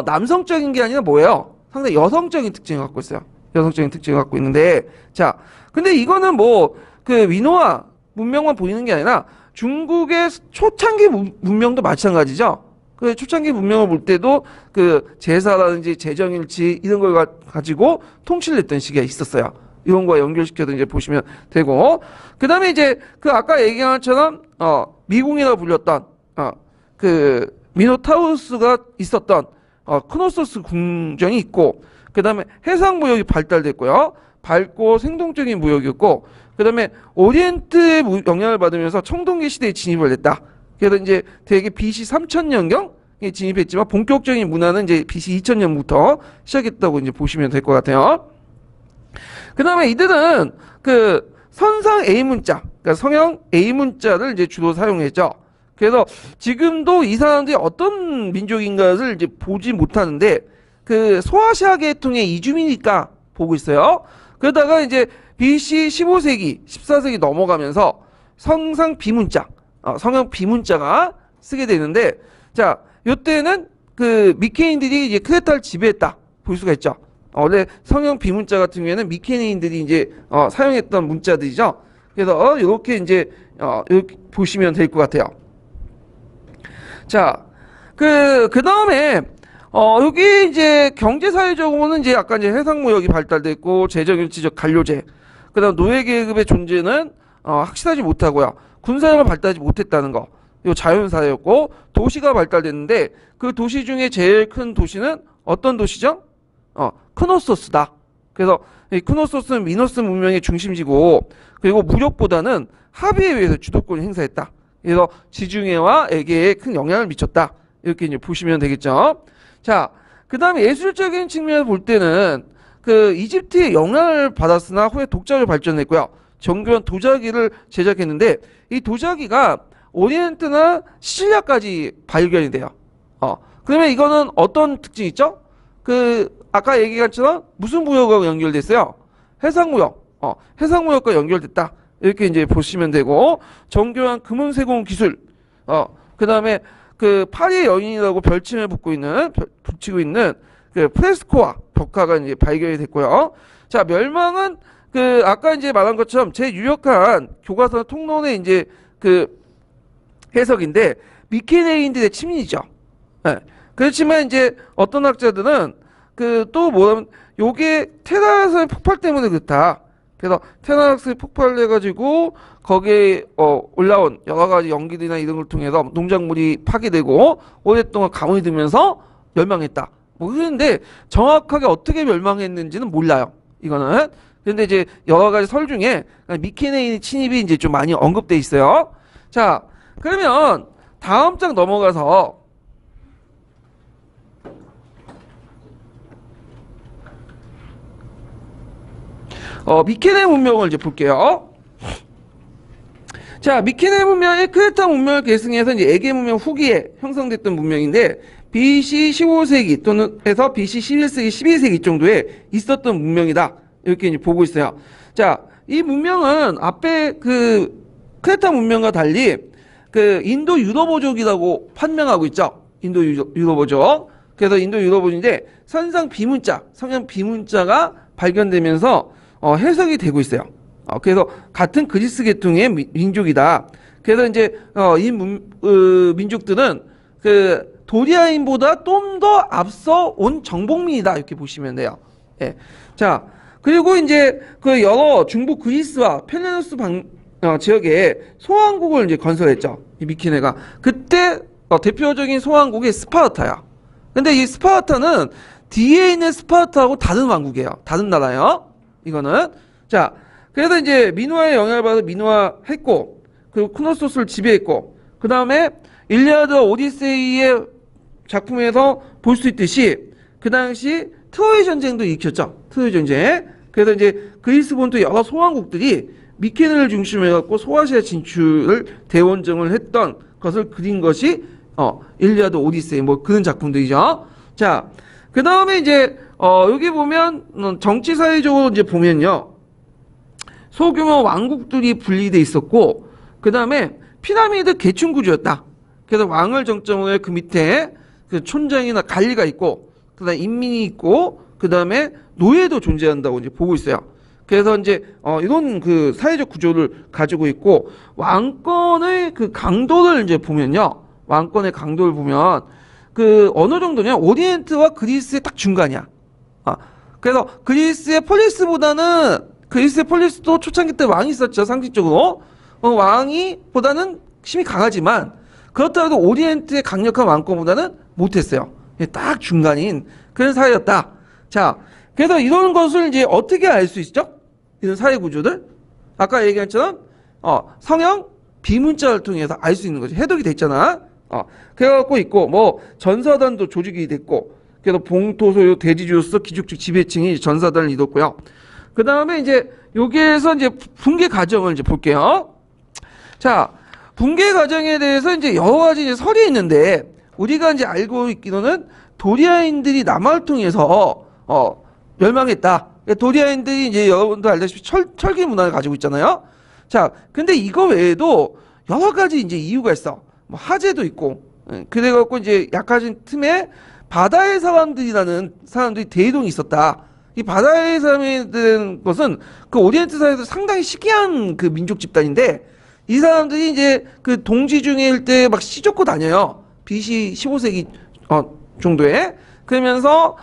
남성적인 게 아니라 뭐예요? 상당히 여성적인 특징을 갖고 있어요. 여성적인 특징을 갖고 있는데, 자, 근데 이거는 뭐 그 민화 문명만 보이는 게 아니라 중국의 초창기 문명도 마찬가지죠. 그 초창기 문명을 볼 때도 그 제사라든지 재정일치 이런 걸 가지고 통치를 했던 시기가 있었어요. 이런 거와 연결시켜서 이제 보시면 되고, 그 다음에 이제 그 아까 얘기한 것처럼 미궁이라고 불렸던 그 미노타우스가 있었던 크노소스 궁정이 있고, 그 다음에 해상 무역이 발달됐고요. 밝고 생동적인 무역이었고, 그 다음에 오리엔트의 영향을 받으면서 청동기 시대에 진입을 했다. 그래서 이제 되게 BC 3000년경에 진입했지만 본격적인 문화는 이제 BC 2000년부터 시작했다고 이제 보시면 될 것 같아요. 그 다음에 이들은 그 선상 A 문자, 그러니까 성형 A 문자를 이제 주로 사용했죠. 그래서 지금도 이 사람들이 어떤 민족인가를 이제 보지 못하는데 그 소아시아 계통의 이주민이니까 보고 있어요. 그러다가 이제 BC 15세기, 14세기 넘어가면서 성상 비문자, 성형 비문자가 쓰게 되는데, 자, 요때는 그 미케인들이 이제 크레타를 지배했다 볼 수가 있죠. 원래 성형 비문자 같은 경우에는 미케인들이 이제 사용했던 문자들이죠. 그래서 이렇게 이제 이렇게 보시면 될 것 같아요. 자, 그 다음에 여기 이제 경제사회적으로는 이제 약간 이제 해상무역이 발달됐고 재정일치적 관료제, 그다음 노예계급의 존재는 확실하지 못하고요. 군사력을 발달하지 못했다는 거. 이 자연사였고 도시가 발달됐는데 그 도시 중에 제일 큰 도시는 어떤 도시죠? 크노소스다. 그래서 이 크노소스는 미노스 문명의 중심지고 그리고 무력보다는 합의에 의해서 주도권을 행사했다. 그래서 지중해와 에게에 큰 영향을 미쳤다. 이렇게 이제 보시면 되겠죠. 자, 그 다음에 예술적인 측면을 볼 때는 그 이집트의 영향을 받았으나 후에 독자로 발전했고요. 정교한 도자기를 제작했는데 이 도자기가 오리엔트나 시리아까지 발견이 돼요. 그러면 이거는 어떤 특징이 있죠? 그 아까 얘기한 것처럼 무슨 무역하고 연결됐어요? 해상무역. 해상무역과 연결됐다. 이렇게 이제 보시면 되고, 정교한 금은세공 기술. 그 다음에 그 파리의 여인이라고 별칭을 붙이고 있는 그 프레스코와 벽화가 이제 발견이 됐고요. 자, 멸망은 그 아까 이제 말한 것처럼 제일 유력한 교과서 통론의 이제 그 해석인데 미케네인들의 침입이죠. 네. 그렇지만 이제 어떤 학자들은 그 또 뭐냐면 요게 테라스의 폭발 때문에 그렇다. 그래서 테라스의 폭발을 해가지고 거기에 올라온 여러 가지 연기들이나 이런 걸 통해서 농작물이 파괴되고 오랫동안 가뭄이 들면서 멸망했다. 뭐 그런데 정확하게 어떻게 멸망했는지는 몰라요. 이거는. 근데 이제 여러 가지 설 중에 미케네인 침입이 이제 좀 많이 언급돼 있어요. 자, 그러면 다음 장 넘어가서 미케네 문명을 이제 볼게요. 자, 미케네 문명이 크레타 문명을 계승해서 이제 에게 문명 후기에 형성됐던 문명인데 BC 15세기 또는 해서 BC 11세기, 12세기 정도에 있었던 문명이다. 이렇게 이제 보고 있어요. 자, 이 문명은 앞에 그 크레타 문명과 달리 그 인도 유럽어족이라고 판명하고 있죠. 인도 유럽어족. 그래서 인도 유럽어족인데 선상 비문자, 성형 비문자가 발견되면서 해석이 되고 있어요. 그래서 같은 그리스 계통의 민족이다. 그래서 이제 이 민족들은 그 도리아인보다 좀 더 앞서 온 정복민이다. 이렇게 보시면 돼요. 예. 자, 그리고 이제 그 여러 중부 그리스와 펠레노스 지역에 소왕국을 이제 건설했죠. 이 미케네가. 그때 대표적인 소왕국이 스파르타야. 근데 이 스파르타는 뒤에 있는 스파르타하고 다른 왕국이에요. 다른 나라예요. 이거는. 자, 그래서 이제 민화의 영향을 받아서 민화했고, 그리고 크노소스를 지배했고, 그 다음에 일리아드와 오디세이의 작품에서 볼 수 있듯이 그 당시 트로이 전쟁도 일으켰죠. 트로이 전쟁. 그래서 이제 그리스 본토 여러 소왕국들이 미케네를 중심으로 해갖고 소아시아 진출을 대원정을 했던 것을 그린 것이 일리아드 오디세이 뭐 그런 작품들이죠. 자, 그 다음에 이제 여기 보면 정치 사회적으로 이제 보면요, 소규모 왕국들이 분리돼 있었고, 그 다음에 피라미드 계층 구조였다. 그래서 왕을 정점으로 해 그 밑에 그 촌장이나 관리가 있고, 그 다음에 인민이 있고, 그 다음에 노예도 존재한다고 이제 보고 있어요. 그래서 이제 이런 그 사회적 구조를 가지고 있고, 왕권의 그 강도를 이제 보면요, 왕권의 강도를 보면 그 어느 정도냐, 오리엔트와 그리스의 딱 중간이야. 그래서 그리스의 폴리스도 초창기 때 왕이 있었죠. 상식적으로 왕이 보다는 힘이 강하지만, 그렇다고 해도 오리엔트의 강력한 왕권보다는 못했어요. 딱 중간인 그런 사회였다. 자, 그래서 이런 것을 이제 어떻게 알 수 있죠? 이런 사회 구조들, 아까 얘기한 것처럼 성형 비문자를 통해서 알 수 있는 거지. 해독이 됐잖아. 그래갖고 있고, 뭐 전사단도 조직이 됐고, 그래서 봉토 소유 대지주로서 귀족직 지배층이 전사단을 이뤘고요. 그 다음에 이제 여기에서 이제 붕괴 과정을 이제 볼게요. 자, 붕괴 과정에 대해서 이제 여러 가지 이제 설이 있는데, 우리가 이제 알고 있기로는 도리아인들이 남하를 통해서 멸망했다. 도리아인들이 이제 여러분도 알다시피 철기 문화를 가지고 있잖아요. 자, 근데 이거 외에도 여러 가지 이제 이유가 있어. 뭐 화재도 있고, 그래갖고 이제 약화진 틈에 바다의 사람들이라는 사람들이 대이동이 있었다. 이 바다의 사람이라는 것은 그 오리엔트 사회에서 상당히 희귀한 그 민족 집단인데, 이 사람들이 이제 그 동지 중일 때 막 시쫓고 다녀요. BC 15세기 정도에. 그러면서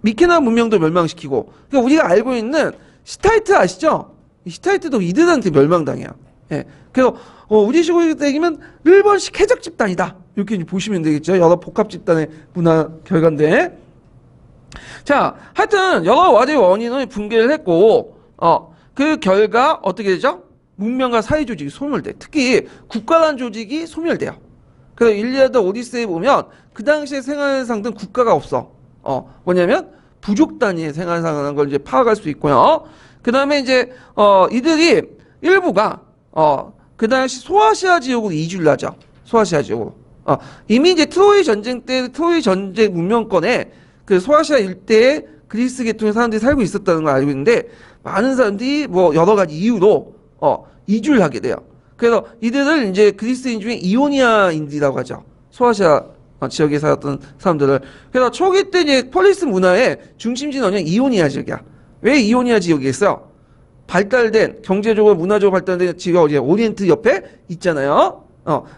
미케나 문명도 멸망시키고, 그러니까 우리가 알고 있는 히타이트 아시죠? 히타이트도 이들한테 멸망당해요. 예. 그래서 우리식으로 얘기하면 일본식 해적 집단이다. 이렇게 보시면 되겠죠. 여러 복합 집단의 문화 결과인데. 자, 하여튼 여러 가지 원인을 붕괴를 했고, 그 결과 어떻게 되죠? 문명과 사회 조직이 소멸돼. 특히 국가란 조직이 소멸돼요. 그래서 일리아드 오디세이 보면 그 당시에 생활상은 국가가 없어. 뭐냐면 부족 단위의 생활상이라는 걸 이제 파악할 수 있고요. 그 다음에 이제 이들이 일부가 그 당시 소아시아 지역으로 이주를 하죠. 소아시아 지역으로. 이미 이제 트로이 전쟁 때 트로이 전쟁 문명권에 그 소아시아 일대에 그리스 계통의 사람들이 살고 있었다는 걸 알고 있는데, 많은 사람들이 뭐 여러 가지 이유로 이주를 하게 돼요. 그래서 이들을 이제 그리스인 중에 이오니아인이라고 하죠. 소아시아 지역에 살았던 사람들을. 그래서 초기 때 이제 폴리스 문화의 중심지는 어냐, 이오니아 지역이야. 왜 이오니아 지역이겠어요? 발달된, 경제적으로 문화적으로 발달된 지역이 어디야? 오리엔트 옆에 있잖아요.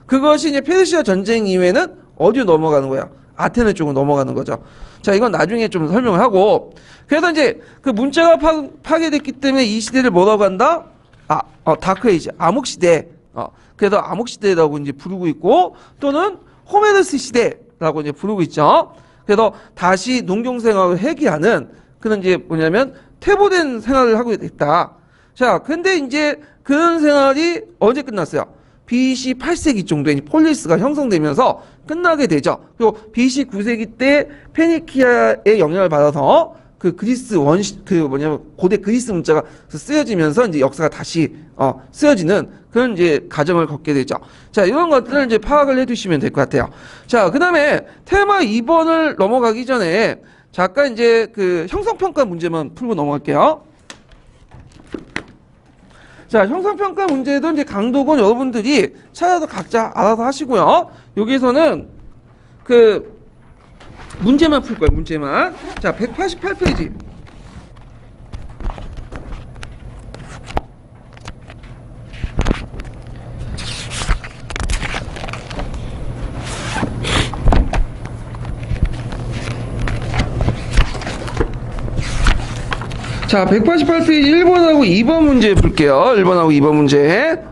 그것이 이제 페르시아 전쟁 이후에는 어디로 넘어가는 거야? 아테네 쪽으로 넘어가는 거죠. 자, 이건 나중에 좀 설명을 하고. 그래서 이제 그 문자가 파괴됐기 때문에 이 시대를 뭐라고 한다? 다크에이지, 암흑시대. 그래서 암흑시대라고 이제 부르고 있고, 또는 호메르스 시대라고 이제 부르고 있죠. 그래서 다시 농경생활을 회귀하는 그런 이제 뭐냐면 퇴보된 생활을 하고 있다. 자, 근데 이제 그런 생활이 언제 끝났어요? BC 8세기 정도에 폴리스가 형성되면서 끝나게 되죠. 그리고 BC 9세기 때 페니키아의 영향을 받아서 그 그리스 고대 그리스 문자가 쓰여지면서 이제 역사가 다시 쓰여지는 그런 이제 과정을 걷게 되죠. 자, 이런 것들을 이제 파악을 해두시면 될 것 같아요. 자, 그 다음에 테마 2번을 넘어가기 전에 잠깐 이제 그 형성평가 문제만 풀고 넘어갈게요. 자, 형성평가 문제도 이제 강독은 여러분들이 찾아서 각자 알아서 하시고요. 여기서는 그 문제만 풀 거예요, 문제만. 자, 188페이지. 자, 188페이지 1번하고 2번 문제 볼게요. 1번하고 2번 문제.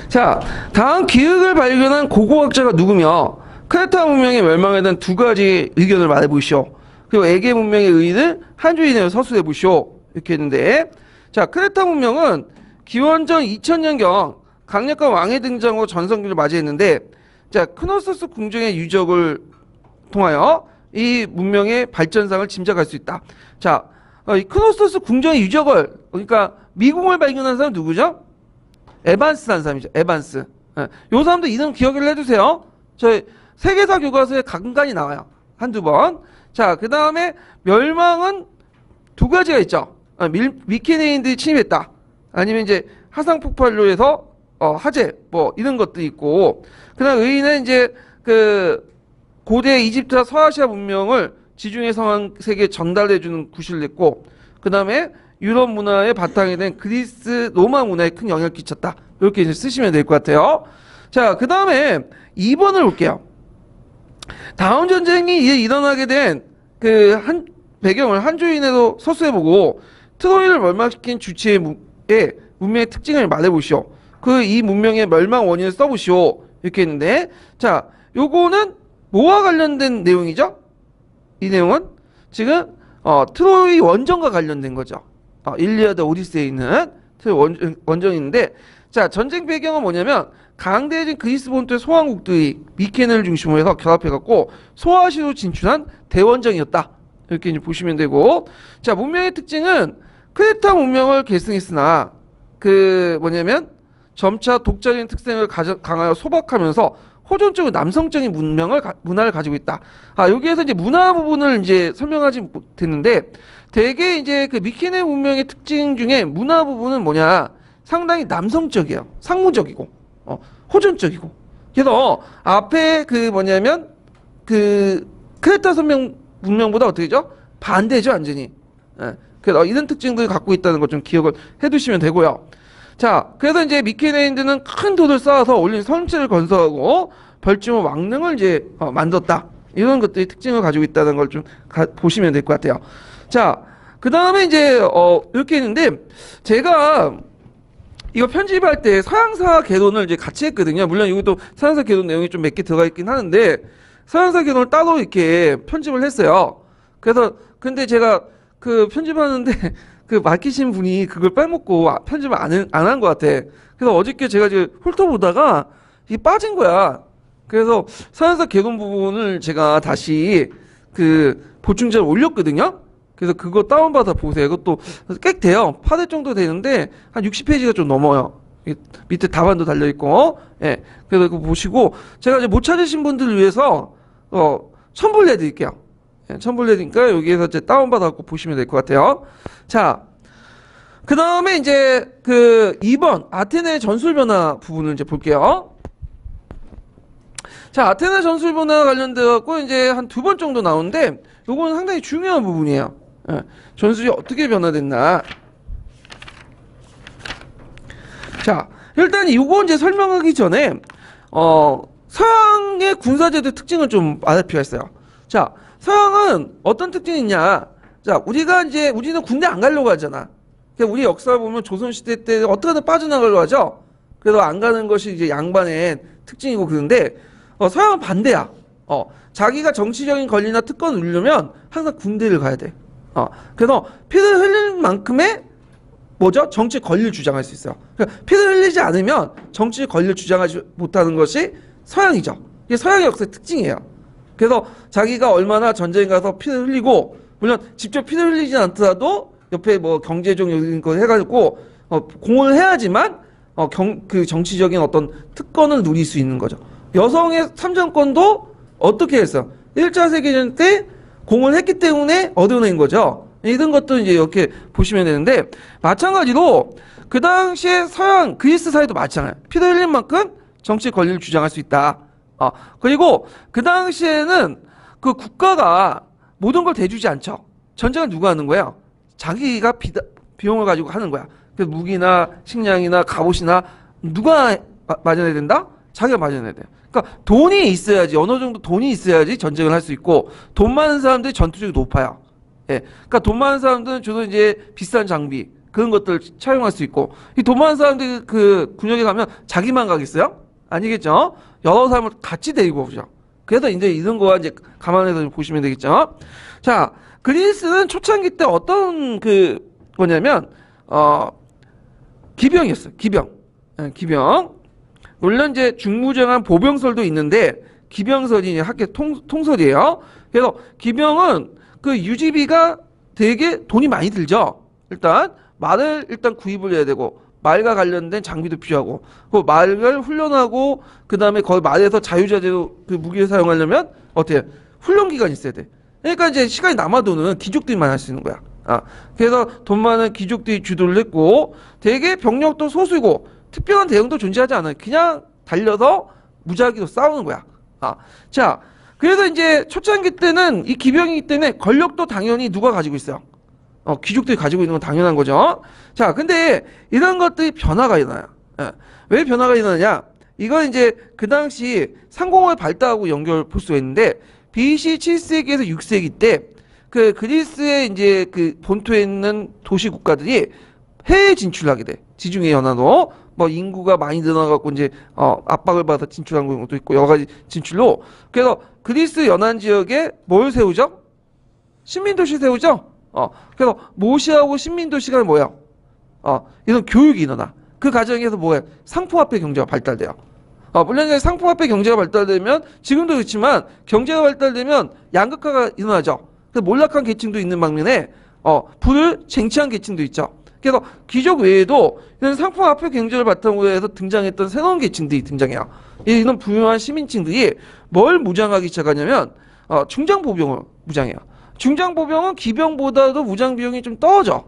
자, 다음 기흙을 발견한 고고학자가 누구며 크레타 문명의 멸망에 대한 두 가지 의견을 말해보시오. 그리고 에게 문명의 의의를 한 줄 이내로 서술해보시오. 이렇게 했는데, 자, 크레타 문명은 기원전 2000년경 강력한 왕의 등장으로 전성기를 맞이했는데, 자, 크노소스 궁정의 유적을 통하여 이 문명의 발전상을 짐작할 수 있다. 자, 이 크노소스 궁정의 유적을, 그러니까 미궁을 발견한 사람 누구죠? 에반스라는 사람이죠. 에반스. 예. 요 사람도 이름 기억을 해두세요. 저희 세계사 교과서에 간간히 나와요. 한두 번. 자, 그 다음에 멸망은 두 가지가 있죠. 미케네인들이 침입했다. 아니면 이제 화산 폭발로 해서 화재 뭐 이런 것도 있고. 그다음 의인은 이제 그 고대 이집트와 서아시아 문명을 지중해 상황 세계에 전달해주는 구실을 냈고, 그 다음에 유럽 문화의 바탕이 된 그리스 로마 문화에 큰 영향을 끼쳤다. 이렇게 이제 쓰시면 될 것 같아요. 자, 그 다음에 2번을 볼게요. 다음 전쟁이 일어나게 된 그 배경을 한 줄 이내로 서술해보고 트로이를 멸망시킨 주체의 문명의 특징을 말해보시오. 그 이 문명의 멸망 원인을 써보시오. 이렇게 했는데, 자, 요거는 뭐와 관련된 내용이죠? 이 내용은 지금 트로이 원정과 관련된 거죠. 일리아드 오디세이에 있는 트로이 원정인데, 자, 전쟁 배경은 뭐냐면 강대해진 그리스 본토의 소왕국들이 미케네를 중심으로 해서 결합해갖고 소아시아로 진출한 대원정이었다. 이렇게 이제 보시면 되고, 자, 문명의 특징은 크레타 문명을 계승했으나 그 뭐냐면 점차 독자적인 특성을 강하여 소박하면서 호전적인 남성적인 문화를 가지고 있다. 여기에서 이제 문화 부분을 이제 설명하지 못했는데, 대개 이제 그 미케네 문명의 특징 중에 문화 부분은 뭐냐? 상당히 남성적이에요. 상무적이고, 호전적이고. 그래서 앞에 그 뭐냐면 그 크레타 문명보다 어떻게죠? 반대죠, 완전히. 예. 그래서 이런 특징들을 갖고 있다는 것 좀 기억을 해두시면 되고요. 자, 그래서 이제 미케네인들은 큰 돌을 쌓아서 올린 성체를 건설하고 벌주모 왕릉을 이제 만들었다. 이런 것들이 특징을 가지고 있다는 걸 좀 보시면 될 것 같아요. 자, 그 다음에 이제 이렇게 했는데, 제가 이거 편집할 때 서양사 개론을 이제 같이 했거든요. 물론 이것도 서양사 개론 내용이 좀 몇 개 들어가 있긴 하는데, 서양사 개론을 따로 이렇게 편집을 했어요. 그래서 근데 제가 그 편집하는데 그 맡기신 분이 그걸 빼먹고 편집을 안 한 것 같아. 그래서 어저께 제가 이제 훑어보다가 이게 빠진 거야. 그래서 서양사 개론 부분을 제가 다시 그 보충자를 올렸거든요. 그래서 그거 다운받아 보세요. 이것도 꽤 돼요. 8회 정도 되는데 한 60페이지가 좀 넘어요. 밑에 답안도 달려있고. 예. 그래서 그거 보시고, 제가 이제 못 찾으신 분들을 위해서 첨부를 해드릴게요. 예, 첨부를 해드리니까 여기에서 이제 다운받아갖고 보시면 될 것 같아요. 자, 그 다음에 이제 그 2번 아테네 전술 변화 부분을 이제 볼게요. 자, 아테네 전술 변화 관련돼갖고 이제 한 2번 정도 나오는데, 요거는 상당히 중요한 부분이에요. 예, 전술이 어떻게 변화됐나. 자, 일단 이거 이제 설명하기 전에 서양의 군사제도의 특징을 좀 알을 필요가 있어요. 자, 서양은 어떤 특징이 있냐. 자, 우리는 군대 안 가려고 하잖아. 우리 역사 보면 조선시대 때 어떻게든 빠져나가려고 하죠. 그래서 안 가는 것이 이제 양반의 특징이고 그런데, 서양은 반대야. 자기가 정치적인 권리나 특권을 누리려면 항상 군대를 가야 돼. 그래서 피를 흘릴 만큼의 뭐죠? 정치 권리를 주장할 수 있어요. 그러니까 피를 흘리지 않으면 정치 권리를 주장하지 못하는 것이 서양이죠. 이게 서양의 역사의 특징이에요. 그래서 자기가 얼마나 전쟁에 가서 피를 흘리고, 물론 직접 피를 흘리진 않더라도 옆에 뭐 경제적 이런 거 해가지고 공헌을 해야지만 그 정치적인 어떤 특권을 누릴 수 있는 거죠. 여성의 참정권도 어떻게 했어? 1차 세계대전 때 공헌을 했기 때문에 얻어낸 거죠. 이런 것도 이제 이렇게 보시면 되는데, 마찬가지로 그 당시에 서양 그리스 사회도 마찬가지예요. 피를 흘린 만큼 정치 권리를 주장할 수 있다. 그리고 그 당시에는 그 국가가 모든 걸 대주지 않죠. 전쟁을 누가 하는 거예요? 자기가 비용을 가지고 하는 거야. 그래서 무기나 식량이나 갑옷이나 누가 마련해야 된다? 자기가 마련해야 돼요. 그러니까 돈이 있어야지, 어느 정도 돈이 있어야지 전쟁을 할 수 있고, 돈 많은 사람들이 전투력이 높아요. 예. 그러니까 돈 많은 사람들은 주로 이제 비싼 장비 그런 것들 차용할 수 있고 이 돈 많은 사람들이 그 군역에 가면 자기만 가겠어요? 아니겠죠? 여러 사람을 같이 데리고 오죠. 그래서 이제 이런 거와 이제 감안해서 보시면 되겠죠. 자, 그리스는 초창기 때 어떤 그 뭐냐면 기병이었어요. 기병. 예, 기병. 물론 이제 중무장한 보병설도 있는데 기병설이 학계 통설이에요. 그래서 기병은 그 유지비가 되게 돈이 많이 들죠. 일단 말을 일단 구입을 해야 되고 말과 관련된 장비도 필요하고 그 말을 훈련하고 그 다음에 거의 말에서 자유자재로 그 무기를 사용하려면 어떻게 훈련 기간이 있어야 돼. 그러니까 이제 시간이 남아도는 귀족들만 할 수 있는 거야. 그래서 돈 많은 귀족들이 주도를 했고 되게 병력도 소수고 특별한 대응도 존재하지 않아요. 그냥 달려서 무작위로 싸우는 거야. 자, 그래서 이제 초창기 때는 이 기병이기 때문에 권력도 당연히 누가 가지고 있어요? 귀족들이 가지고 있는 건 당연한 거죠. 자, 근데 이런 것들이 변화가 일어나요. 왜 변화가 일어나냐? 이건 이제 그 당시 상공을 발달하고 연결 볼 수가 있는데 BC 7세기에서 6세기 때 그 그리스의 이제 그 본토에 있는 도시 국가들이 해외 진출하게 돼. 지중해 연안으로 뭐 인구가 많이 늘어나갖고 이제 압박을 받아 진출한 것도 있고 여러 가지 진출로 그래서 그리스 연안 지역에 뭘 세우죠? 식민도시 세우죠? 그래서 모시하고 식민도시가 뭐예요? 이런 교육이 일어나. 그 과정에서 뭐예요? 상품화폐 경제가 발달돼요. 물론 상품화폐 경제가 발달되면 지금도 그렇지만 경제가 발달되면 양극화가 일어나죠. 그래서 몰락한 계층도 있는 반면에 부를 쟁취한 계층도 있죠. 그래서 귀족 외에도 이런 상품화폐 경제를 바탕으로 해서 등장했던 새로운 계층들이 등장해요. 이런 부유한 시민층들이 뭘 무장하기 시작하냐면 중장보병을 무장해요. 중장보병은 기병보다도 무장 비용이 좀 떨어져.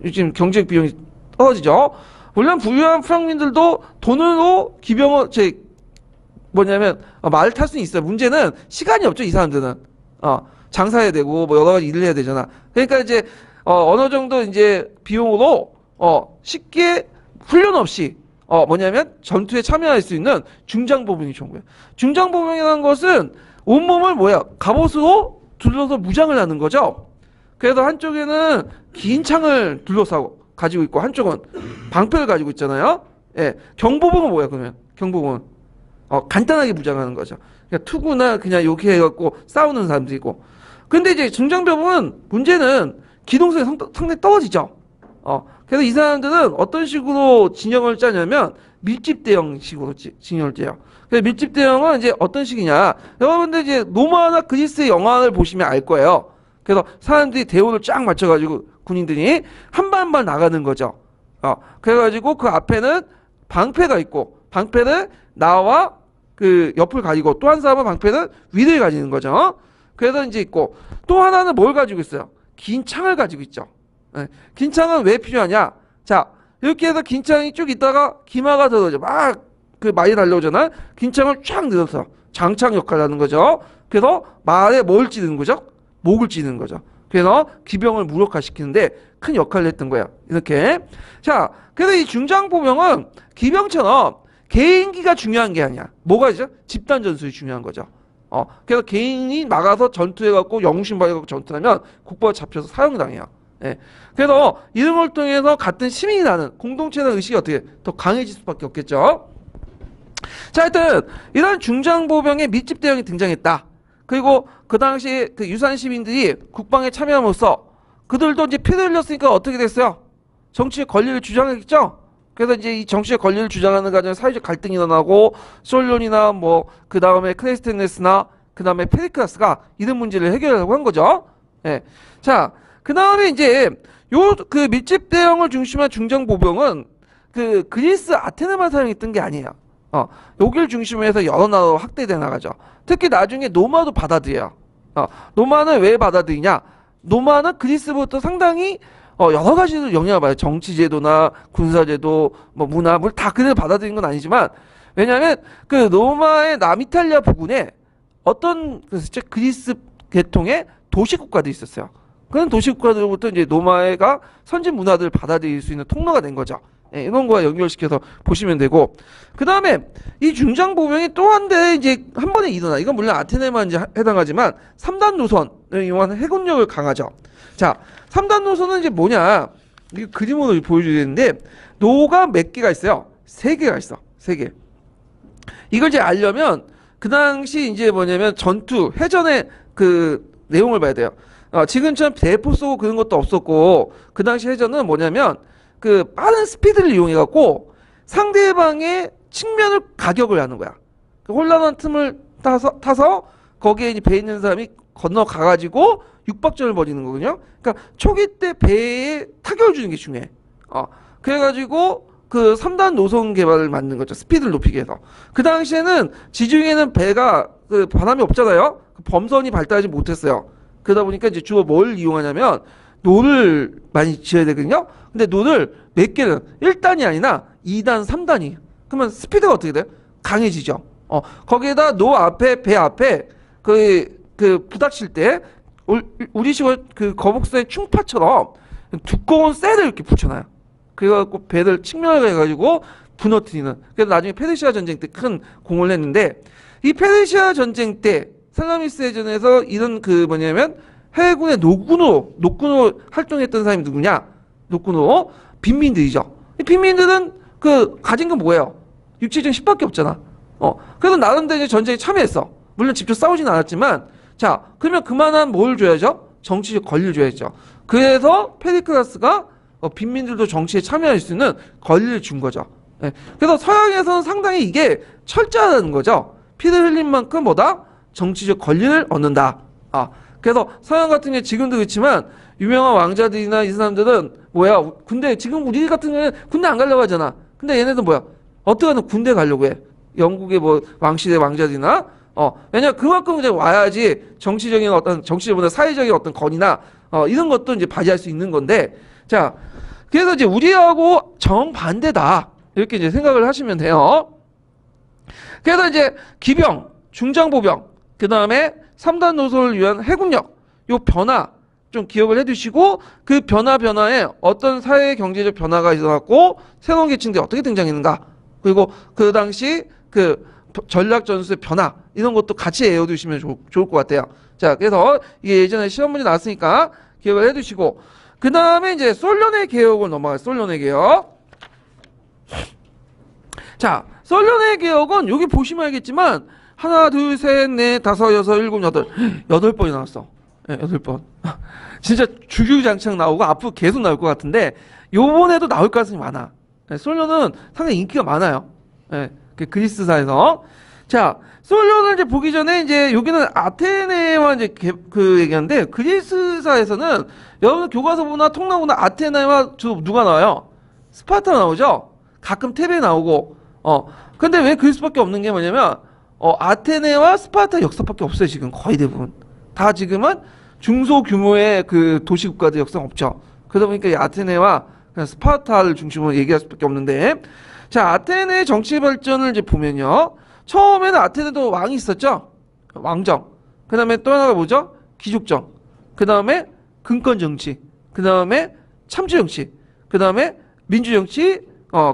요즘 경제 비용이 떨어지죠. 물론 부유한 프랑민들도 돈으로 기병을 뭐냐면 말을 탈 수는 있어요. 문제는 시간이 없죠. 이 사람들은 장사해야 되고 뭐 여러 가지 일을 해야 되잖아. 그러니까 이제 어느 정도 이제 비용으로 쉽게 훈련 없이 뭐냐면 전투에 참여할 수 있는 중장보병이 좋은 거예요. 중장보병이라는 것은 온몸을 뭐야 갑옷으로 둘러서 무장을 하는 거죠. 그래서 한쪽에는 긴 창을 둘러싸고 가지고 있고 한쪽은 방패를 가지고 있잖아요. 예, 경보병은 뭐야 그러면? 경보병은 간단하게 무장하는 거죠. 그러니까 투구나 그냥 이렇게 해갖고 싸우는 사람들이고. 근데 이제 중장병은 문제는 기동성이 상당히 떨어지죠. 그래서 이 사람들은 어떤 식으로 진영을 짜냐면 밀집 대형식으로 진영을 짜요. 그래서 밀집 대형은 이제 어떤 식이냐? 여러분들 이제 로마나 그리스 영화를 보시면 알 거예요. 그래서 사람들이 대우를 쫙 맞춰가지고 군인들이 한 발 한 발 나가는 거죠. 그래가지고 그 앞에는 방패가 있고 방패를 나와 그 옆을 가지고 또 한 사람은 방패는 위를 가지는 거죠. 그래서 이제 있고 또 하나는 뭘 가지고 있어요? 긴 창을 가지고 있죠. 네. 긴 창은 왜 필요하냐? 자, 이렇게 해서 긴 창이 쭉 있다가 기마가 들어오죠. 막 그 말이 달려오잖아. 긴 창을 쫙 늘어서 장창 역할을 하는 거죠. 그래서 말에 뭘 찌르는 거죠? 목을 찌르는 거죠. 그래서 기병을 무력화시키는데 큰 역할을 했던 거예요. 이렇게. 자, 그래서 이 중장보병은 기병처럼 개인기가 중요한 게 아니야. 뭐가 있죠? 집단 전술이 중요한 거죠. 그래서 개인이 나가서 전투해갖고 영웅신 발휘하고 전투하면 국보가 잡혀서 사형당해요. 예. 그래서 이런 걸 통해서 같은 시민이라는 공동체의 의식이 어떻게 더 강해질 수밖에 없겠죠. 자, 하여튼 이런 중장보병의 밀집 대형이 등장했다. 그리고 그 당시 그 유산 시민들이 국방에 참여함으로써 그들도 이제 피를 흘렸으니까 어떻게 됐어요? 정치의 권리를 주장했겠죠. 그래서 이제 이 정치의 권리를 주장하는 과정에서 사회적 갈등이 일어나고 솔론이나 뭐 그 다음에 클레스테네스나 그 다음에 페리클라스가 이런 문제를 해결하려고 한 거죠. 예. 자, 그 다음에 이제 요 그 밀집 대형을 중심한 중장보병은 그 그리스 아테네만 사용했던 게 아니에요. 여기를 중심으로 해서 여러 나라로 확대돼 나가죠. 특히 나중에 로마도 받아들여요. 로마는 왜 받아들이냐? 로마는 그리스부터 상당히 여러 가지로 영향을 받아요. 정치제도나 군사제도, 뭐 문화, 물 다 그대로 받아들인 건 아니지만 왜냐하면 그 로마의 남이탈리아 부근에 어떤 그리스 계통의 도시국가들이 있었어요. 그런 도시국가들로부터 이제 로마가 선진 문화들을 받아들일 수 있는 통로가 된 거죠. 예, 이런 거와 연결시켜서 보시면 되고 그 다음에 이 중장보병이 또 한 대 이제 한 번에 일어나. 이건 물론 아테네만 이제 해당하지만 3단 노선 이용하는 해군력을 강하죠. 자, 3단 노선은 이제 뭐냐? 이 그림으로 보여주는데 노가 몇 개가 있어요? 3개가 있어. 3개. 이걸 이제 알려면 그 당시 이제 뭐냐면 전투 해전의 그 내용을 봐야 돼요. 지금처럼 대포 쏘고 그런 것도 없었고 그 당시 해전은 뭐냐면 그 빠른 스피드를 이용해 갖고 상대방의 측면을 가격을 하는 거야. 그 혼란한 틈을 타서 거기에 이제 배 있는 사람이 건너가 가지고 육박전을 벌이는 거거든요. 그러니까 초기 때 배에 타격을 주는 게 중요해. 그래가지고 그 3단 노선 개발을 만든 거죠. 스피드를 높이기 위해서. 그 당시에는 지중해는 배가 그 바람이 없잖아요. 그 범선이 발달하지 못했어요. 그러다 보니까 이제 주로 뭘 이용하냐면 노를 많이 지어야 되거든요. 근데 노를 몇 개는 1단이 아니라 2단, 3단이. 그러면 스피드가 어떻게 돼요? 강해지죠. 거기에다 노 앞에 배 앞에 그 부닥칠 때 우리식으로 그 거북선의 충파처럼 두꺼운 쇠를 이렇게 붙여놔요. 그래갖고 배를 측면을 해가지고 부너뜨리는. 그래서 나중에 페르시아 전쟁 때 큰 공을 했는데 이 페르시아 전쟁 때 살라미스 해전에서 이런 그 뭐냐면 해군의 노군으로 활동했던 사람이 누구냐? 노군으로 빈민들이죠. 이 빈민들은 그 가진 건 뭐예요? 육지전 10밖에 없잖아. 그래서 나름대로 이제 전쟁에 참여했어. 물론 직접 싸우진 않았지만 자 그러면 그만한 뭘 줘야죠? 정치적 권리를 줘야죠. 그래서 페리클라스가 빈민들도 정치에 참여할 수 있는 권리를 준 거죠. 예. 그래서 서양에서는 상당히 이게 철저하다는 거죠. 피를 흘린 만큼 뭐다? 정치적 권리를 얻는다. 그래서 서양 같은 경우에 지금도 그렇지만 유명한 왕자들이나 이 사람들은 뭐야? 군대 지금 우리 같은 경우는 군대 안 가려고 하잖아. 근데 얘네들 뭐야? 어떻게 하든 군대 가려고 해. 영국의 뭐 왕실의 왕자들이나 왜냐 그만큼 이제 와야지 정치적인 어떤 정치적보다 사회적인 어떤 권위나 이런 것도 이제 발휘할 수 있는 건데 자 그래서 이제 우리하고 정반대다 이렇게 이제 생각을 하시면 돼요. 그래서 이제 기병, 중장보병, 그 다음에 3단 노선을 위한 해군력 요 변화 좀 기억을 해두시고 그 변화에 어떤 사회 경제적 변화가 일어났고 새로운 계층들이 어떻게 등장했는가 그리고 그 당시 그 전략 전술의 변화 이런 것도 같이 외워두시면 좋을 것 같아요. 자, 그래서 이게 예전에 시험 문제 나왔으니까 기억을 해두시고 그 다음에 이제 솔련의 개혁을 넘어가요. 솔련의 개혁. 자, 솔련의 개혁은 여기 보시면 알겠지만 하나, 둘, 셋, 넷, 다섯, 여섯, 일곱, 여덟 8번이 나왔어. 네, 8번. 진짜 주주장창 나오고 앞으로 계속 나올 것 같은데 요번에도 나올 가능성이 많아. 네, 솔련은 상당히 인기가 많아요. 네, 그리스사에서. 자, 솔련을 이제 보기 전에 이제 여기는 아테네와 이제 그 얘기하는데 그리스사에서는 여러분 교과서보나 통나무나 아테네와 주로 누가 나와요? 스파르타 나오죠? 가끔 테베 나오고. 근데 왜 그리스밖에 없는 게 뭐냐면 아테네와 스파르타 역사밖에 없어요. 지금 거의 대부분. 다 지금은 중소규모의 그 도시국가들 역사가 없죠. 그러다 보니까 이 아테네와 그냥 스파르타를 중심으로 얘기할 수밖에 없는데 자, 아테네의 정치 발전을 이제 보면요. 처음에는 아테네도 왕이 있었죠. 왕정. 그 다음에 또 하나가 뭐죠? 귀족정. 그 다음에 근권정치. 그 다음에 참주정치. 그 다음에 민주정치.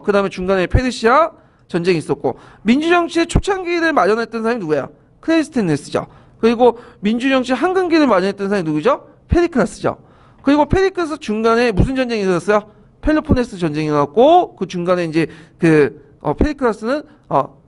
그 다음에 중간에 페르시아 전쟁이 있었고 민주정치의 초창기를 마련했던 사람이 누구야? 클레이스테네스죠. 그리고 민주정치 한근기를 마련했던 사람이 누구죠? 페리클라스죠. 그리고 페리클라스 중간에 무슨 전쟁이 있었어요? 펠로폰네스 전쟁이 나왔고 그 중간에 이제 그 페리클라스는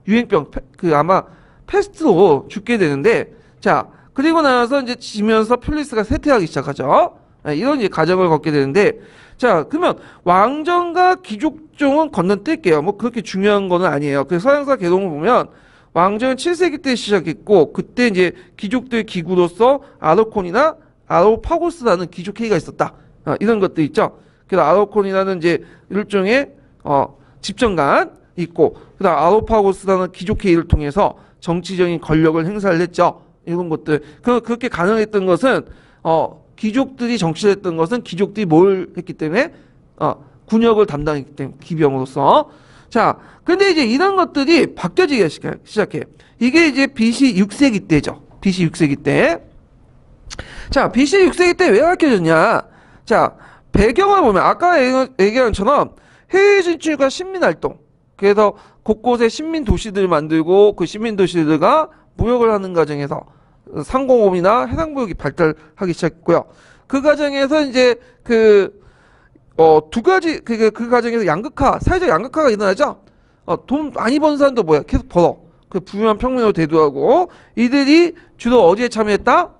유행병 그 아마 패스트로 죽게 되는데 자 그리고 나서 이제 지면서 퓰리스가 쇠퇴하기 시작하죠. 이런 이제 과정을 겪게 되는데 자 그러면 왕정과 귀족정은 건너뛸게요. 뭐 그렇게 중요한 거는 아니에요. 그 서양사 개동을 보면 왕정은 7세기 때 시작했고 그때 이제 귀족들 기구로서 아르콘이나 아로파고스라는 귀족 회의가 있었다. 이런 것도 있죠. 그래서 아르콘이라는 이제 일종의 집정관 있고 그다음 아로파고스라는 귀족 회의를 통해서 정치적인 권력을 행사를 했죠. 이런 것들 그렇게 가능했던 것은 귀족들이 정치를 했던 것은 귀족들이 뭘 했기 때문에 군역을 담당했기 때문에 기병으로서 자 근데 이제 이런 것들이 바뀌어지기 시작해. 이게 이제 BC 6세기 때죠. BC 6세기 때. 자 BC 6세기 때 왜 바뀌어졌냐? 자 배경을 보면 아까 얘기한 것처럼 해외 진출과 신민활동 그래서 곳곳에 신민 도시들을 만들고 그 신민 도시들과 무역을 하는 과정에서 상공업이나 해상무역이 발달하기 시작했고요. 그 과정에서 이제 두 가지 그 과정에서 양극화, 사회적 양극화가 일어나죠. 돈 많이 버는 사람도 뭐야? 계속 벌어. 그 부유한 평민으로 대두하고 이들이 주로 어디에 참여했다?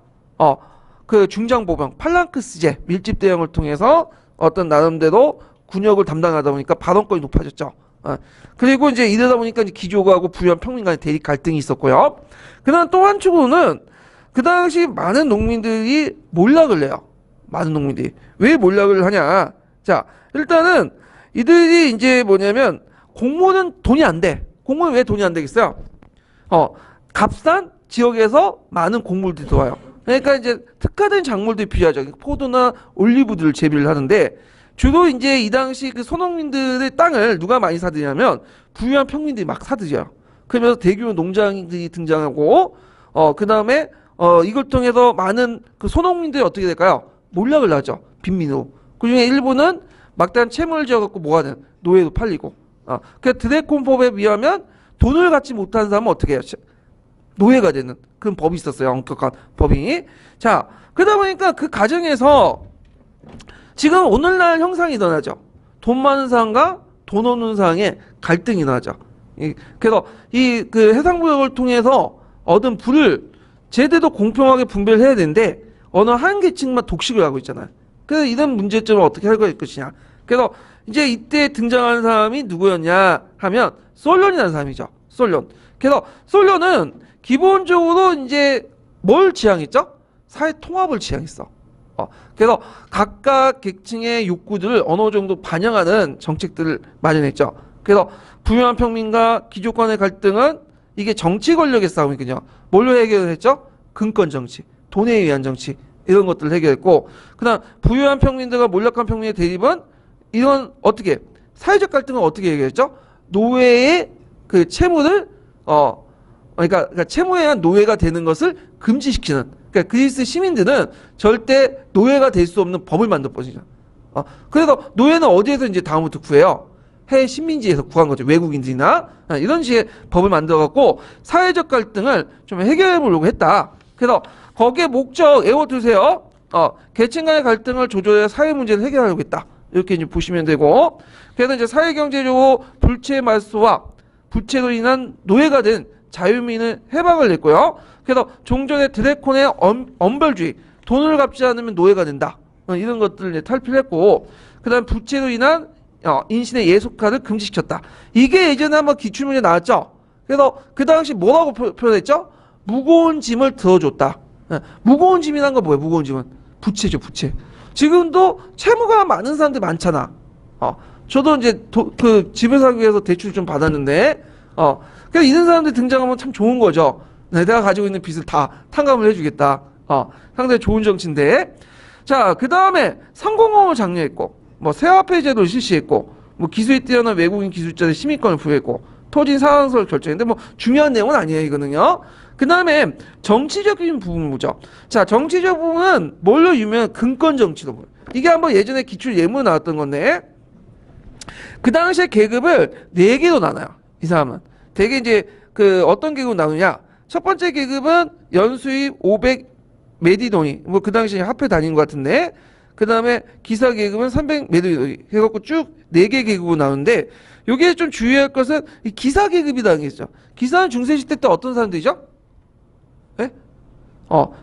그 중장보병 팔랑크스제 밀집 대응을 통해서 어떤 나름대로 군역을 담당하다 보니까 발언권이 높아졌죠. 그리고 이제 이러다 보니까 이제 귀족하고 부유한 평민 간의 대립 갈등이 있었고요. 그다음 또 한쪽으로는 그 당시 많은 농민들이 몰락을 해요. 많은 농민들이 왜 몰락을 하냐? 자, 일단은 이들이 이제 뭐냐면 공무는 돈이 안 돼. 공무는 왜 돈이 안 되겠어요? 값싼 지역에서 많은 곡물들이 들어와요. 그러니까 이제 특화된 작물들이 필요하죠. 포도나 올리브들을 재배를 하는데 주로 이제 이 당시 그 소농민들의 땅을 누가 많이 사들이냐면 부유한 평민들이 막 사들여요. 그러면서 대규모 농장들이 등장하고 그 다음에 이걸 통해서 많은 그 소농민들이 어떻게 될까요? 몰락을 하죠. 빈민으로. 그중에 일부는 막대한 채무를 지어갖고 뭐하는 노예로 팔리고. 그 드래콘법에 비하면 돈을 갖지 못한 사람은 어떻게 해요? 노예가 되는 그런 법이 있었어요. 엄격한 법이. 자, 그러다 보니까 그 과정에서 지금 오늘날 형상이 일어나죠. 돈 많은 사람과 돈 없는 사람의 갈등이 일어나죠. 그래서 이 그 해상무역을 통해서 얻은 부를 제대로 공평하게 분배를 해야 되는데 어느 한 계층만 독식을 하고 있잖아요. 그래서 이런 문제점을 어떻게 해결할 것이냐. 그래서 이제 이때 등장하는 사람이 누구였냐 하면 솔론이라는 사람이죠. 솔론. 그래서 솔론은 기본적으로 이제 뭘 지향했죠? 사회 통합을 지향했어. 그래서 각각 계층의 욕구들을 어느 정도 반영하는 정책들을 마련했죠. 그래서 부유한 평민과 귀족 간의 갈등은 이게 정치 권력의 싸움이거든요. 뭘로 해결을 했죠? 근권 정치, 돈에 의한 정치 이런 것들을 해결했고, 그다음 부유한 평민들과 몰락한 평민의 대립은 이런 어떻게 사회적 갈등은 어떻게 해결했죠? 노예의 그 채무를 그러니까 채무에 의한 노예가 되는 것을 금지시키는. 그러니까 그리스 시민들은 절대 노예가 될 수 없는 법을 만들어버리죠. 그래서 노예는 어디에서 이제 다음부터 구해요? 해외 식민지에서 구한 거죠. 외국인들이나 이런 식의 법을 만들어갖고 사회적 갈등을 좀 해결해 보려고 했다. 그래서 거기에 목적 외워두세요. 계층 간의 갈등을 조절해 사회 문제를 해결하려고 했다. 이렇게 이제 보시면 되고, 그래서 이제 사회경제적으로 불체 말소와 부채로 인한 노예가 된 자유민을 해방을 냈고요. 그래서 종전의 드래콘의 엄벌주의, 돈을 갚지 않으면 노예가 된다. 이런 것들을 이제 탈피했고, 그 다음 부채로 인한 인신의 예속화를 금지시켰다. 이게 예전에 한번 기출문제 나왔죠. 그래서 그 당시 뭐라고 표현했죠? 무거운 짐을 들어줬다. 무거운 짐이란 건 뭐예요? 무거운 짐은 부채죠, 부채. 지금도 채무가 많은 사람들 많잖아. 저도 이제 그 집을 사기 위해서 대출 좀 받았는데, 그래서 이런 사람들 등장하면 참 좋은 거죠. 내가 가지고 있는 빚을 다 탕감을 해주겠다. 상당히 좋은 정치인데. 자, 그 다음에 상공업을 장려했고, 뭐 세화폐 제도를 실시했고, 뭐 기술이 뛰어난 외국인 기술자들 시민권을 부여했고, 토지 상한선을 결정했는데 뭐 중요한 내용은 아니에요, 이거는요. 그 다음에 정치적인 부분 보죠. 자, 정치적 부분은 뭘로 유명한 근권 정치로 보여요. 이게 한번 예전에 기출 예문에 나왔던 건데, 그 당시에 계급을 4개로 나눠요. 이 사람은. 되게 이제 그 어떤 계급을 나누냐. 첫 번째 계급은 연수입 500 메디노니. 뭐 그 당시에 합해 다닌 것 같은데, 그 다음에 기사 계급은 300 메디노니. 해갖고 쭉 4개 계급으로 나누는데, 여기에 좀 주의할 것은 이 기사 계급이라는 게 있죠. 기사는 중세시대 때 어떤 사람들이죠? 예?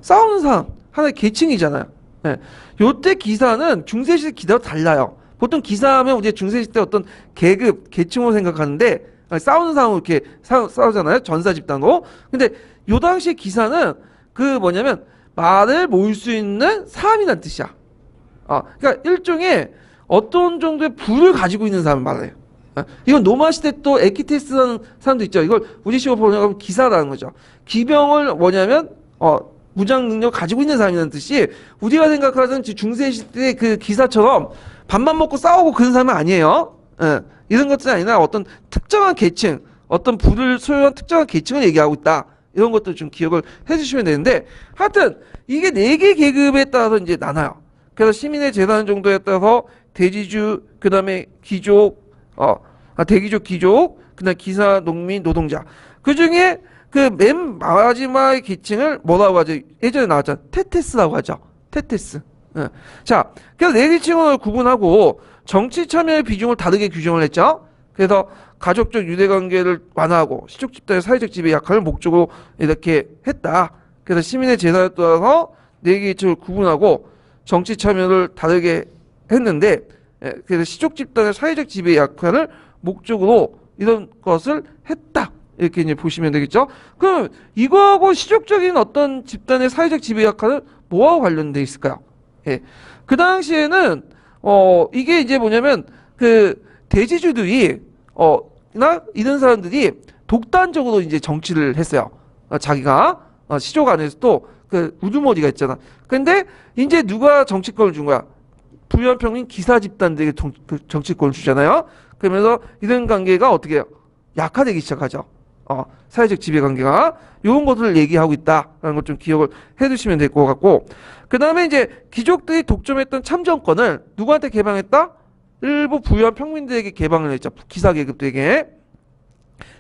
싸우는 사람. 하나의 계층이잖아요. 예. 요때 기사는 중세시대 기사와 달라요. 보통 기사하면 우리 중세시대 어떤 계급, 계층으로 생각하는데, 싸우는 사람으로 이렇게 싸우잖아요. 전사 집단으로. 근데 요 당시에 기사는 그 뭐냐면 말을 모을 수 있는 사람이란 뜻이야. 그러니까 일종의 어떤 정도의 부를 가지고 있는 사람을 말해요. 이건 로마 시대 또 에키테스라는 사람도 있죠. 이걸 우리식으로 번역하면 기사라는 거죠. 기병을 뭐냐면 무장 능력을 가지고 있는 사람이라는 뜻이, 우리가 생각하는 중세시대 그 기사처럼 밥만 먹고 싸우고 그런 사람은 아니에요. 이런 것들이 아니라 어떤 특정한 계층, 어떤 부를 소유한 특정한 계층을 얘기하고 있다. 이런 것들 좀 기억을 해주시면 되는데, 하여튼 이게 4개 계급에 따라서 이제 나눠요. 그래서 시민의 재산 정도에 따라서 대지주, 그 다음에 귀족, 대기족, 귀족, 그 다음에 기사, 농민, 노동자. 그 중에 그 맨 마지막의 계층을 뭐라고 하죠? 예전에 나왔잖아. 테테스라고 하죠. 테테스. 예. 자, 그래서 네 계층을 구분하고 정치 참여의 비중을 다르게 규정을 했죠. 그래서 가족적 유대관계를 완화하고 시족 집단의 사회적 지배 약화를 목적으로 이렇게 했다. 그래서 시민의 재산에 따라서 네 개 계층을 구분하고 정치 참여를 다르게 했는데, 예, 그래서 시족 집단의 사회적 지배 약화를 목적으로 이런 것을 했다. 이렇게 이제 보시면 되겠죠. 그럼 이거하고 시족적인 어떤 집단의 사회적 지배 약화는 뭐하고 관련돼 있을까요? 예. 그 당시에는 이게 이제 뭐냐면 그 대지주들이 나 이런 사람들이 독단적으로 이제 정치를 했어요. 자기가 시족 안에서도 그 우두머리가 있잖아. 근데 이제 누가 정치권을 준 거야? 부연평민 기사 집단들에게 정치권을 주잖아요. 그러면서 이런 관계가 어떻게 해요? 약화되기 시작하죠. 사회적 지배 관계가 이런 것들을 얘기하고 있다라는 것 좀 기억을 해두시면 될 것 같고, 그 다음에 이제 귀족들이 독점했던 참정권을 누구한테 개방했다? 일부 부유한 평민들에게 개방을 했죠. 기사 계급들에게.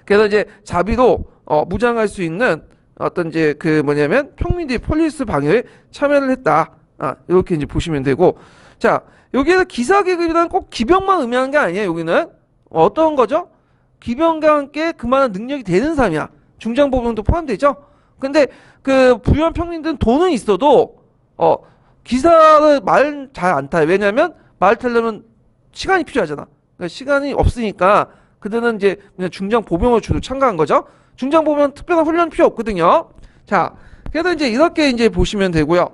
그래서 이제 자비로 무장할 수 있는 어떤 이제 그 뭐냐면 평민들이 폴리스 방해에 참여를 했다. 이렇게 이제 보시면 되고, 자 여기에서 기사 계급이란 꼭 기병만 의미하는 게 아니에요. 여기는 어떤 거죠? 기병과 함께 그만한 능력이 되는 사람이야. 중장보병도 포함되죠. 근데 그 부유한 평민들은 돈은 있어도 기사를 말 잘 안 타요. 왜냐하면 말 타려면 시간이 필요하잖아. 그러니까 시간이 없으니까 그들은 이제 그냥 중장보병을 주로 참가한 거죠. 중장보병은 특별한 훈련 필요 없거든요. 자, 그래서 이제 이렇게 이제 보시면 되고요.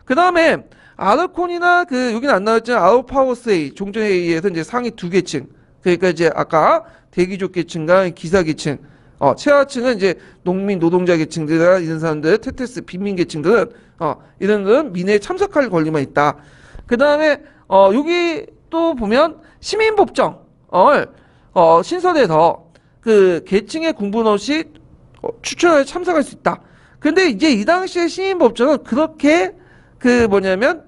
그 다음에 아르콘이나 그 여기는 안 나왔지만 아우파우스의 종전회의에서 이제 상위 두 계층, 그러니까 이제 아까 대기족 계층과 기사 계층, 최하층은 이제 농민 노동자 계층들이나 이런 사람들, 테테스 빈민 계층들은 이런 건 민회에 참석할 권리만 있다. 그 다음에 여기 또 보면 시민법정을 신설해서 그 계층의 군분 없이 추천에 참석할 수 있다. 근데 이제 이 당시에 시민법정은 그렇게 그 뭐냐면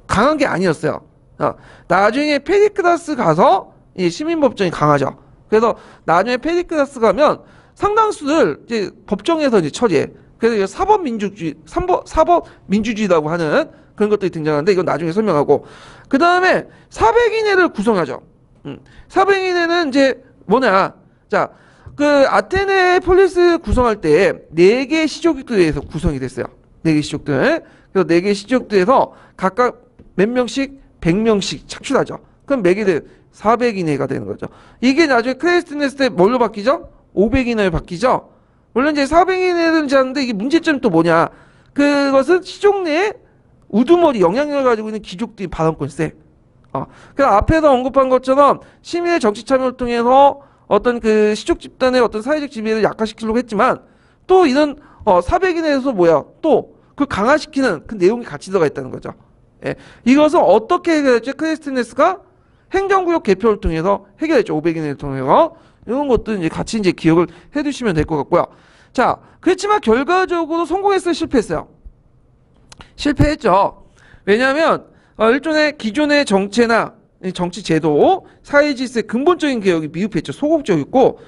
강한 게 아니었어요. 나중에 페리크라스 가서 이 시민법정이 강하죠. 그래서 나중에 페리크라스 가면 상당수를 이제 법정에서 이제 처리해. 그래서 사법민주주의라고 하는 그런 것들이 등장하는데 이건 나중에 설명하고, 그 다음에 사백인회를 구성하죠. 사백인회는 이제 뭐냐? 자, 그 아테네 폴리스 구성할 때 4개 시족들에서 구성이 됐어요. 4개 시족들. 그래서 4개 시족들에서 각각 몇 명씩 100명씩 착출하죠. 그럼 매게 돼 400인회가 되는 거죠. 이게 나중에 크레스티네스 때 뭘로 바뀌죠? 500인회로 바뀌죠. 물론 이제 400인회는 하는데 이게 문제점이 또 뭐냐? 그것은 시족 내에 우두머리 영향력을 가지고 있는 귀족들이 발언권이 세. 그래서 앞에서 언급한 것처럼 시민의 정치 참여를 통해서 어떤 그 시족 집단의 어떤 사회적 지배를 약화시키려고 했지만 또 이런 400인회에서 뭐야? 또 그 강화시키는 그 내용이 같이 들어가 있다는 거죠. 예. 이것을 어떻게 해결했죠? 크리스티네스가 행정구역 개표를 통해서 해결했죠. 500인회를 통해서. 이런 것도 이제 같이 이제 기억을 해두시면 될 것 같고요. 자, 그렇지만 결과적으로 성공했어요? 실패했어요? 실패했죠. 왜냐하면 일종의 기존의 정체나 정치 제도, 사회 질서의 근본적인 개혁이 미흡했죠. 소극적이었고,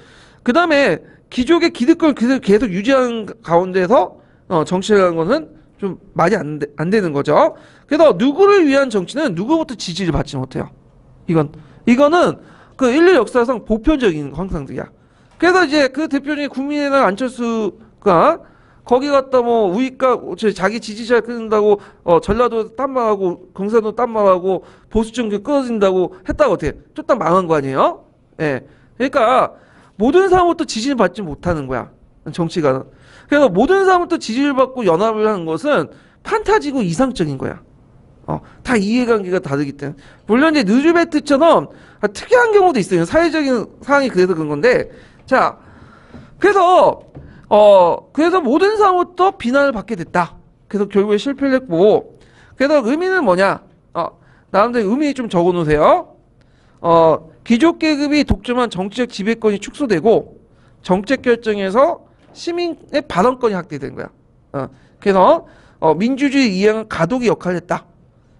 그 다음에 귀족의 기득권을 계속 유지하는 가운데서 정치를 하는 것은 좀 말이 안 되는 거죠. 그래서 누구를 위한 정치는 누구부터 지지를 받지 못해요. 이거는 그 인류 역사상 보편적인 현상들이야. 그래서 이제 그 대표적인 국민의당 안철수가 거기 갔다 뭐 우익과 자기 지지자 끊는다고 전라도 딴말하고 경상도 딴말하고 보수 정권 끊어진다고 했다고 어떻게 쫓다 망한 거 아니에요? 예. 그러니까 모든 사람부터 지지를 받지 못하는 거야. 정치가는. 그래서 모든 사람부터 지지를 받고 연합을 하는 것은 판타지고 이상적인 거야. 다 이해관계가 다르기 때문에. 물론 이제 느르베트처럼 특이한 경우도 있어요. 사회적인 상황이 그래서 그런 건데. 자, 그래서 모든 사람부터 비난을 받게 됐다. 그래서 결국에 실패를 했고, 그래서 의미는 뭐냐? 나름대로 의미 좀 적어 놓으세요. 귀족 계급이 독점한 정치적 지배권이 축소되고, 정책 결정에서 시민의 발언권이 확대된 거야. 그래서 민주주의 이행은 가독의 역할을 했다.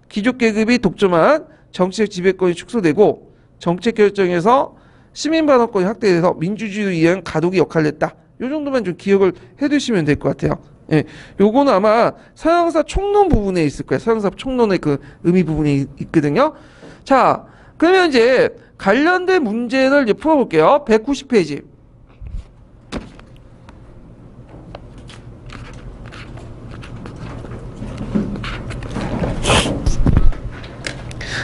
귀족 계급이 독점한 정치적 지배권이 축소되고, 정책 결정에서 시민 반환권이 확대돼서 민주주의를 위한 가독이 역할을 했다. 요 정도만 좀 기억을 해두시면 될 것 같아요. 예, 요거는 아마 서양사 총론 부분에 있을 거예요. 서양사 총론의 그 의미 부분이 있거든요. 자, 그러면 이제 관련된 문제를 이제 풀어볼게요. 190페이지.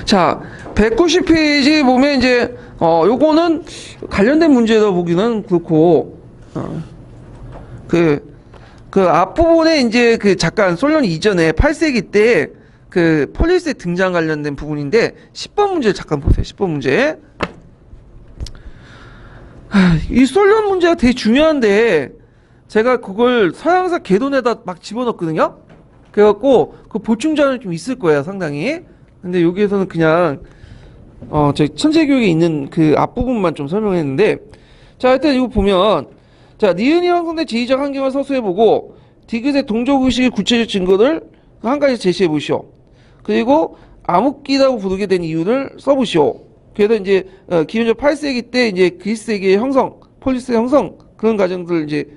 자, 190페이지 보면 이제 요거는 관련된 문제다 보기는 그렇고 그 앞부분에 이제 그 잠깐 솔론 이전에 8세기 때 그 폴리스의 등장 관련된 부분인데 10번 문제 잠깐 보세요. 10번 문제. 이 솔론 문제가 되게 중요한데 제가 그걸 서양사 개론에다 막 집어넣거든요. 그래갖고 그 보충자는 좀 있을 거예요, 상당히. 근데 여기에서는 그냥 저희 천재교육에 있는 그 앞부분만 좀 설명했는데, 자, 일단 이거 보면, 자, 니은이 형성된 지리적 환경을 서술해보고 디귿의 동족의식의 구체적 증거를 한 가지 제시해보시오. 그리고 암흑기라고 부르게 된 이유를 써보시오. 그래서 이제 기원전 8세기 때 이제 그리스세계의 형성, 폴리스의 형성 그런 과정들 이제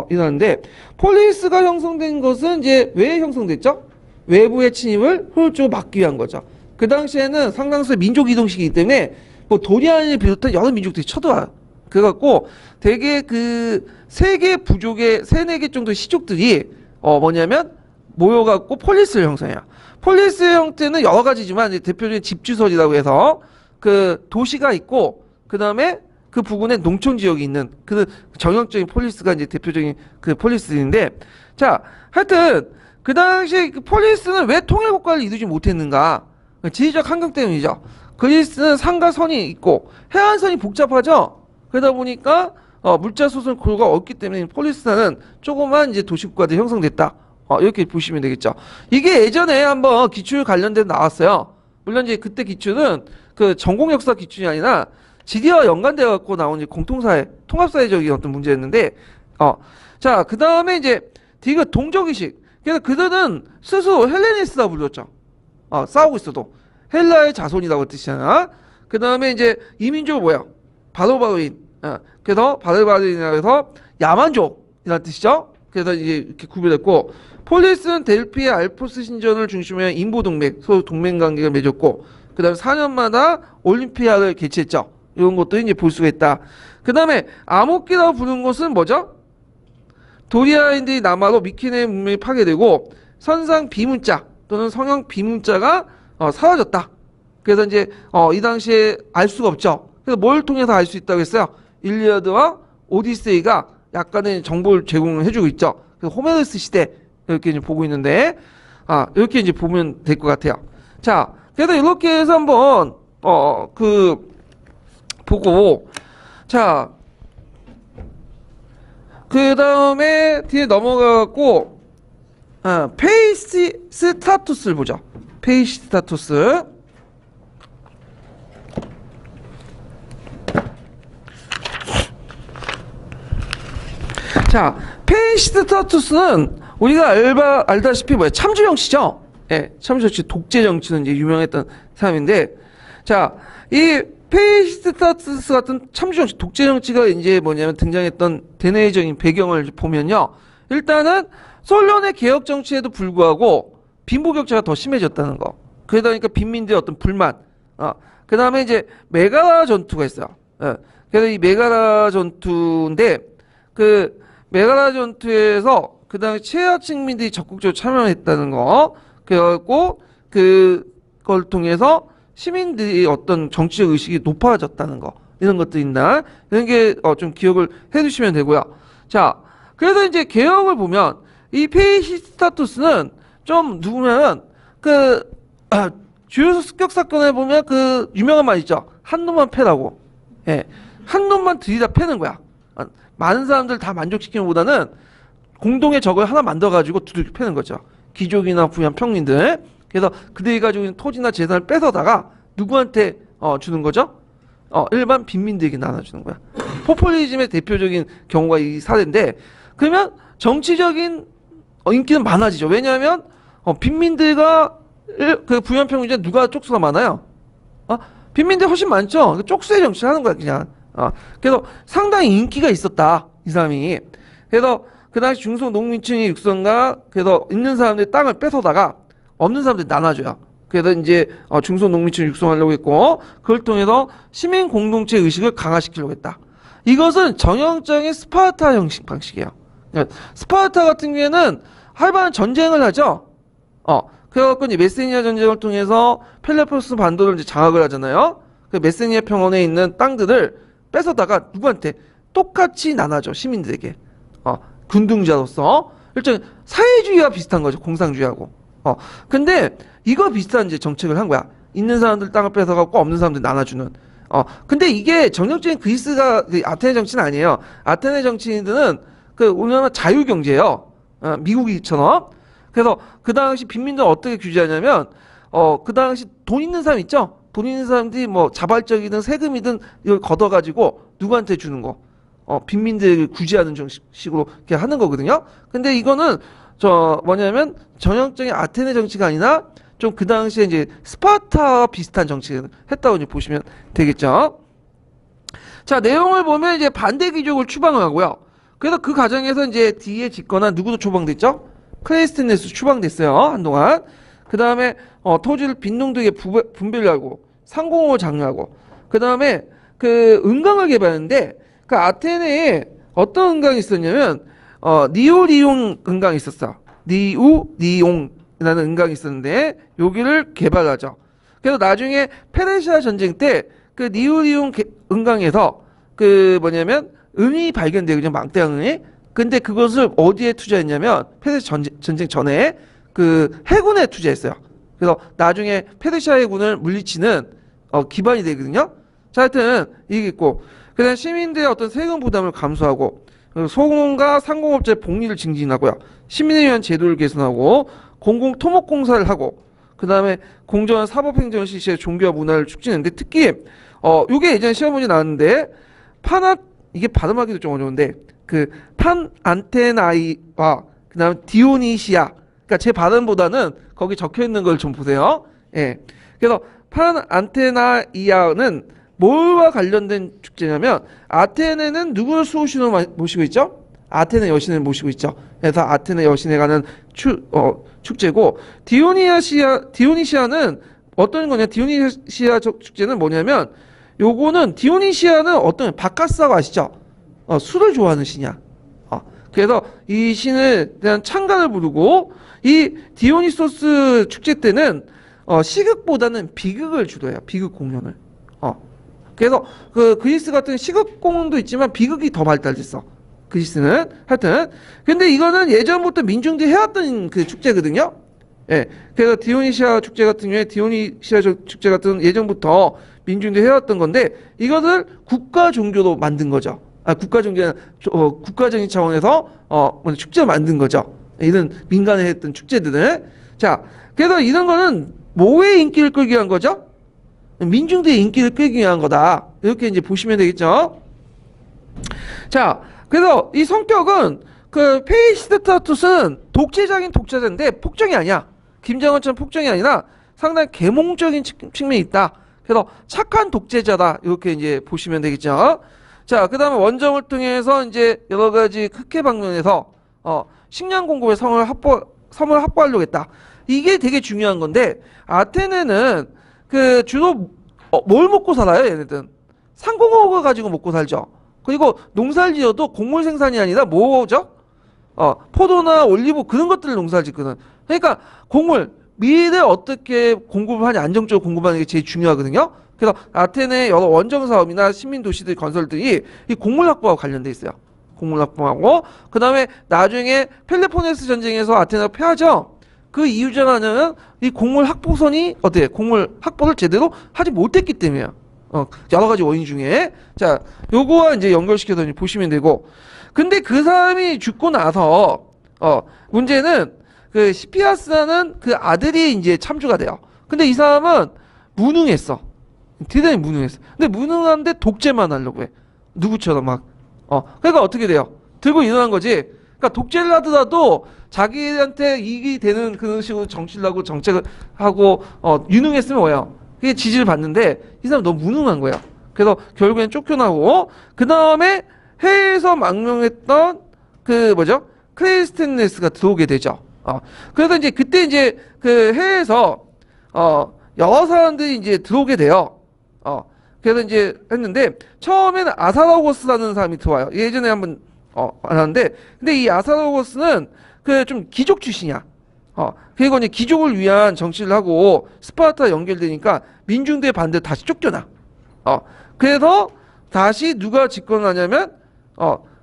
일어났는데, 폴리스가 형성된 것은 이제 왜 형성됐죠? 외부의 침입을 효율적으로 막기 위한 거죠. 그 당시에는 상당수의 민족 이동식이기 때문에 뭐 도리안을 비롯한 여러 민족들이 쳐들어와요. 그래갖고 되게 그 세개 부족의 세네 개 정도의 시족들이 뭐냐면 모여갖고 폴리스를 형성해요. 폴리스의 형태는 여러 가지지만 대표적인 집주설이라고 해서 그 도시가 있고 그 다음에 그 부근에 농촌 지역이 있는 그 정형적인 폴리스가 이제 대표적인 그 폴리스인데, 자, 하여튼 그 당시에 그 폴리스는 왜 통일국가를 이루지 못했는가? 지리적 환경 때문이죠. 그리스는 산과 선이 있고 해안선이 복잡하죠. 그러다 보니까 물자 수선 고유가 없기 때문에 폴리스는 조그만 이제 도시국가들이 형성됐다. 이렇게 보시면 되겠죠. 이게 예전에 한번 기출 관련된 나왔어요. 물론 이제 그때 기출은 그 전공 역사 기출이 아니라 지리와 연관돼 갖고 나온 이제 공통사회, 통합사회적인 어떤 문제였는데, 자, 그 다음에 이제 디귿 동족의식. 그래서 그들은 스스로 헬레니스트라고 불렸죠. 싸우고 있어도 헬라의 자손이라고 뜻이잖아. 그 다음에 이제 이민족은 뭐야? 바로바로인. 그래서 바로바로인이라고 해서 야만족이라는 뜻이죠. 그래서 이제 이렇게 구별했고, 폴리스는 델피의 알포스 신전을 중심으로 한 인보동맹, 서로 동맹관계가 맺었고, 그 다음에 4년마다 올림피아를 개최했죠. 이런 것들이 이제 볼 수가 있다. 그 다음에 암흑기라고 부르는 것은 뭐죠? 도리아인들이 남하로 미케네 문명이 파괴되고 선상 비문자 또는 성형 비문자가 사라졌다. 그래서 이제 이 당시에 알 수가 없죠. 그래서 뭘 통해서 알 수 있다고 했어요? 일리아드와 오디세이가 약간의 정보를 제공을 해주고 있죠. 그래서 호메로스 시대 이렇게 이제 보고 있는데, 이렇게 이제 보면 될 것 같아요. 자, 그래서 이렇게 해서 한번 보고, 자, 그 다음에 뒤에 넘어가고 페이시 스타투스를 보죠. 페이시 스타투스. 자, 페이시 스타투스는 우리가 알다시피 뭐야? 참주 정치죠. 예, 참주 정치, 독재 정치는 이제 유명했던 사람인데, 자, 이 페이시스타투스 같은 참주 정치, 독재 정치가 이제 뭐냐면 등장했던 대내적인 배경을 보면요. 일단은 솔론의 개혁 정치에도 불구하고 빈부격차가 더 심해졌다는 거. 그러다 보니까 빈민들의 어떤 불만. 그 다음에 이제 메가라 전투가 있어요. 예. 그래서 이 메가라 전투인데 그 메가라 전투에서 그 다음에 최하층민들이 적극적으로 참여했다는 거. 그래갖고 그걸 통해서 시민들이 어떤 정치적 의식이 높아졌다는 거, 이런 것들이 있나, 이런 게 좀 기억을 해두시면 되고요. 자, 그래서 이제 개혁을 보면 이 페이시스타투스는 좀 누구냐면 주요 습격 사건에 보면 그 유명한 말 있죠. 한 놈만 패라고. 예, 한 놈만 들이다 패는 거야. 많은 사람들 다 만족시키는 것보다는 공동의 적을 하나 만들어가지고 두들겨 패는 거죠. 귀족이나 부유한 평민들. 그래서 그들이 가지고 있는 토지나 재산을 뺏어다가 누구한테 주는 거죠? 일반 빈민들에게 나눠주는 거야. 포퓰리즘의 대표적인 경우가 이 사례인데, 그러면 정치적인 인기는 많아지죠. 왜냐하면 빈민들과 그 부유한 평민들 누가 쪽수가 많아요? 빈민들 훨씬 많죠. 쪽수의 정치를 하는 거야, 그냥. 그래서 상당히 인기가 있었다. 이 사람이. 그래서 그 당시 중소농민층의 육성과 그래서 있는 사람들이 땅을 뺏어다가 없는 사람들이 나눠줘요. 그래서 이제 중소농민층을 육성하려고 했고 그걸 통해서 시민 공동체 의식을 강화시키려고 했다. 이것은 전형적인 스파르타 형식 방식이에요. 그러니까 스파르타 같은 경우에는 활발한 전쟁을 하죠. 그래갖고 이제 메세니아 전쟁을 통해서 펠로폰네소 반도를 이제 장악을 하잖아요. 그 메세니아 평원에 있는 땅들을 뺏어다가 누구한테 똑같이 나눠줘 시민들에게. 군등자로서 일종 사회주의와 비슷한 거죠. 공산주의하고. 근데 이거 비슷한 이제 정책을 한 거야. 있는 사람들 땅을 뺏어갖고 없는 사람들 나눠주는. 근데 이게 전형적인 그리스가 아테네 정치는 아니에요. 아테네 정치인들은 우리나라 자유경제예요. 미국이처럼. 그래서 그 당시 빈민들은 어떻게 규제하냐면 그 당시 돈 있는 사람 있죠? 돈 있는 사람들이 뭐 자발적이든 세금이든 이걸 걷어가지고 누구한테 주는 거. 빈민들을 구제하는 식으로 이렇게 하는 거거든요. 근데 이거는 뭐냐면 전형적인 아테네 정치가 아니라 좀 그 당시에 이제 스파르타와 비슷한 정치를 했다고 이제 보시면 되겠죠. 자, 내용을 보면 이제 반대 귀족을 추방을 하고요. 그래서 그 과정에서 이제 뒤에 짓거나 누구도 추방됐죠? 클레이스테네스 추방됐어요. 한동안. 그 다음에 토지를 빈농들에게 분배를 하고 상공업을 장려하고 그 다음에 그 은강을 개발했는데 그 아테네에 어떤 은강이 있었냐면 니오리용 은강이 있었어. 니오리용이라는 은강이 있었는데 여기를 개발하죠. 그래서 나중에 페르시아 전쟁 때 그 니오리용 은강에서 그 뭐냐면 은이 발견되거든요. 망대항이. 근데 그것을 어디에 투자했냐면 페르시아 전쟁 전에 그 해군에 투자했어요. 그래서 나중에 페르시아 해군을 물리치는 기반이 되거든요. 자, 하여튼 이게 있고 그다음 시민들의 어떤 세금 부담을 감소하고 소공과 상공업자의 복리를 증진하고요. 시민에 위한 제도를 개선하고 공공 토목공사를 하고 그 다음에 공정한 사법행정을 실시해 종교와 문화를 촉진했는데 특히 요게 예전에 시험 문제 나왔는데 이게 발음하기도 좀 어려운데 그 판안테나이와 그 다음 디오니시아 그러니까 제 발음보다는 거기 적혀 있는 걸 좀 보세요. 예. 그래서 판안테나이아는 뭘와 관련된 축제냐면 아테네는 누구를 수호신으로 모시고 있죠? 아테네 여신을 모시고 있죠. 그래서 아테네 여신에 관한 축제고 디오니시아는 어떤 거냐? 디오니시아 축제는 뭐냐면 요거는 디오니시아는 어떤 바카스라고 아시죠? 술을 좋아하는 신이야. 그래서 이 신에 대한 찬가를 부르고 이 디오니소스 축제 때는 시극보다는 비극을 주로 해요. 비극 공연을. 그래서 그 그리스 같은 시극 공연도 있지만 비극이 더 발달됐어. 그리스는 하여튼 근데 이거는 예전부터 민중들이 해왔던 그 축제거든요. 예. 그래서 디오니시아 축제 같은 경우에 디오니시아 축제 같은 예전부터 민중들이 해왔던 건데 이것을 국가 종교로 만든 거죠. 국가 종교 국가적인 차원에서 축제를 만든 거죠. 이런 민간에 했던 축제들은 자 그래서 이런 거는 뭐의 인기를 끌기 위한 거죠? 민중들의 인기를 끌기 위한 거다. 이렇게 이제 보시면 되겠죠. 자, 그래서 이 성격은 그 페이시스타투스는 독재적인 독재자인데 폭정이 아니야. 김정은처럼 폭정이 아니라 상당히 계몽적인 측면이 있다. 그래서 착한 독재자다. 이렇게 이제 보시면 되겠죠. 자, 그다음에 원정을 통해서 이제 여러 가지 흑해 방면에서 식량 공급의 섬을 확보하려고 했다. 이게 되게 중요한 건데 아테네는 그 주로 뭘 먹고 살아요, 얘네들은? 상공업을 가지고 먹고 살죠. 그리고 농사를 지어도 곡물 생산이 아니라 뭐죠? 포도나 올리브 그런 것들을 농사를 짓거든. 그러니까 곡물 미래 어떻게 공급을 하냐, 안정적으로 공급하는 게 제일 중요하거든요. 그래서 아테네 여러 원정 사업이나 시민 도시들 건설들이 이 곡물 확보와 관련돼 있어요. 곡물 확보하고 그 다음에 나중에 펠로폰네소 전쟁에서 아테네가 패하죠. 그 이유 중 하나는 이 곡물 확보선이 곡물 확보를 제대로 하지 못했기 때문이에요. 여러 가지 원인 중에 자 요거와 이제 연결시켜서 이제 보시면 되고 근데 그 사람이 죽고 나서 문제는 그 시피아스라는 그 아들이 이제 참주가 돼요. 근데 이 사람은 무능했어. 대단히 무능했어. 근데 무능한데 독재만 하려고 해. 누구처럼 막. 그러니까 어떻게 돼요? 들고 일어난 거지. 그러니까 독재를 하더라도 자기한테 이익이 되는 그런 식으로 정치를 하고 정책을 하고 유능했으면 뭐예요? 그게 지지를 받는데 이 사람 너무 무능한 거야. 그래서 결국엔 쫓겨나고 그 다음에 해외에서 망명했던 그 뭐죠? 클레이스테네스가 들어오게 되죠. 그래서 이제 그때 이제 그 해외에서 여러 사람들이 이제 들어오게 돼요. 그래서 이제 했는데 처음에는 아사라고스라는 사람이 들어와요. 예전에 한번 알았는데 근데 이 아사라고스는 그 좀 귀족 출신이야. 그리고 이제 귀족을 위한 정치를 하고 스파르타 연결되니까 민중들의 반대 다시 쫓겨나. 그래서 다시 누가 집권을 하냐면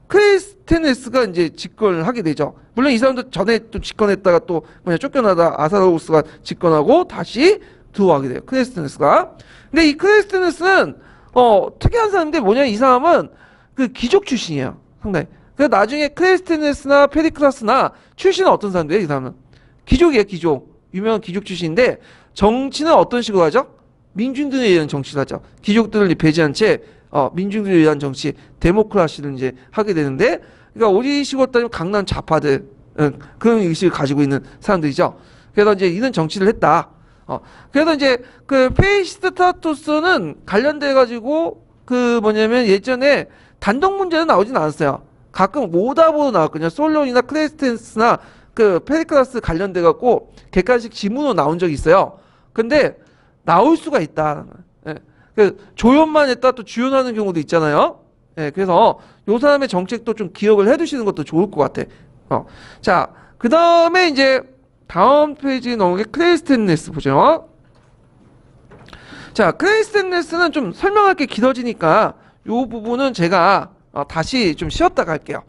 클레이스테네스가 이제 집권을 하게 되죠. 물론 이 사람도 전에 또 집권했다가 또 뭐냐 쫓겨나다 아사라고스가 집권하고 다시 들어가게 돼요. 클레이스테네스가. 근데 이 클레이스테네스는 특이한 사람인데 뭐냐 이 사람은 그 귀족 출신이에요. 상당히. 그래서 나중에 클레이스테네스나 페리클라스나 출신은 어떤 사람들이에요? 이 사람은 귀족이에요. 귀족. 유명한 귀족 출신인데 정치는 어떤 식으로 하죠? 민중들에 의한 정치를 하죠. 귀족들을 배제한 채 민중들에 의한 정치, 데모크라시를 이제 하게 되는데, 그러니까 어디 식으로 따지면 강남 좌파들 그런 의식을 가지고 있는 사람들이죠. 그래서 이제 이런 정치를 했다. 그래서 이제 그 페이시스타토스는 관련돼 가지고 그 뭐냐면 예전에 단독 문제는 나오진 않았어요. 가끔 오답으로 나왔거든요. 솔론이나 클레이스테네스나 그 페리클라스 관련돼 갖고 객관식 지문으로 나온 적이 있어요. 근데 나올 수가 있다. 예. 그 조연만 했다 또 주연하는 경우도 있잖아요. 예. 그래서 요 사람의 정책도 좀 기억을 해두시는 것도 좋을 것 같아. 자, 그 다음에 이제 다음 페이지에 나온 게 클레이스테네스 보죠. 자, 클레이스테네스는 좀 설명할 게 길어지니까 요 부분은 제가 다시 좀 쉬었다가 할게요.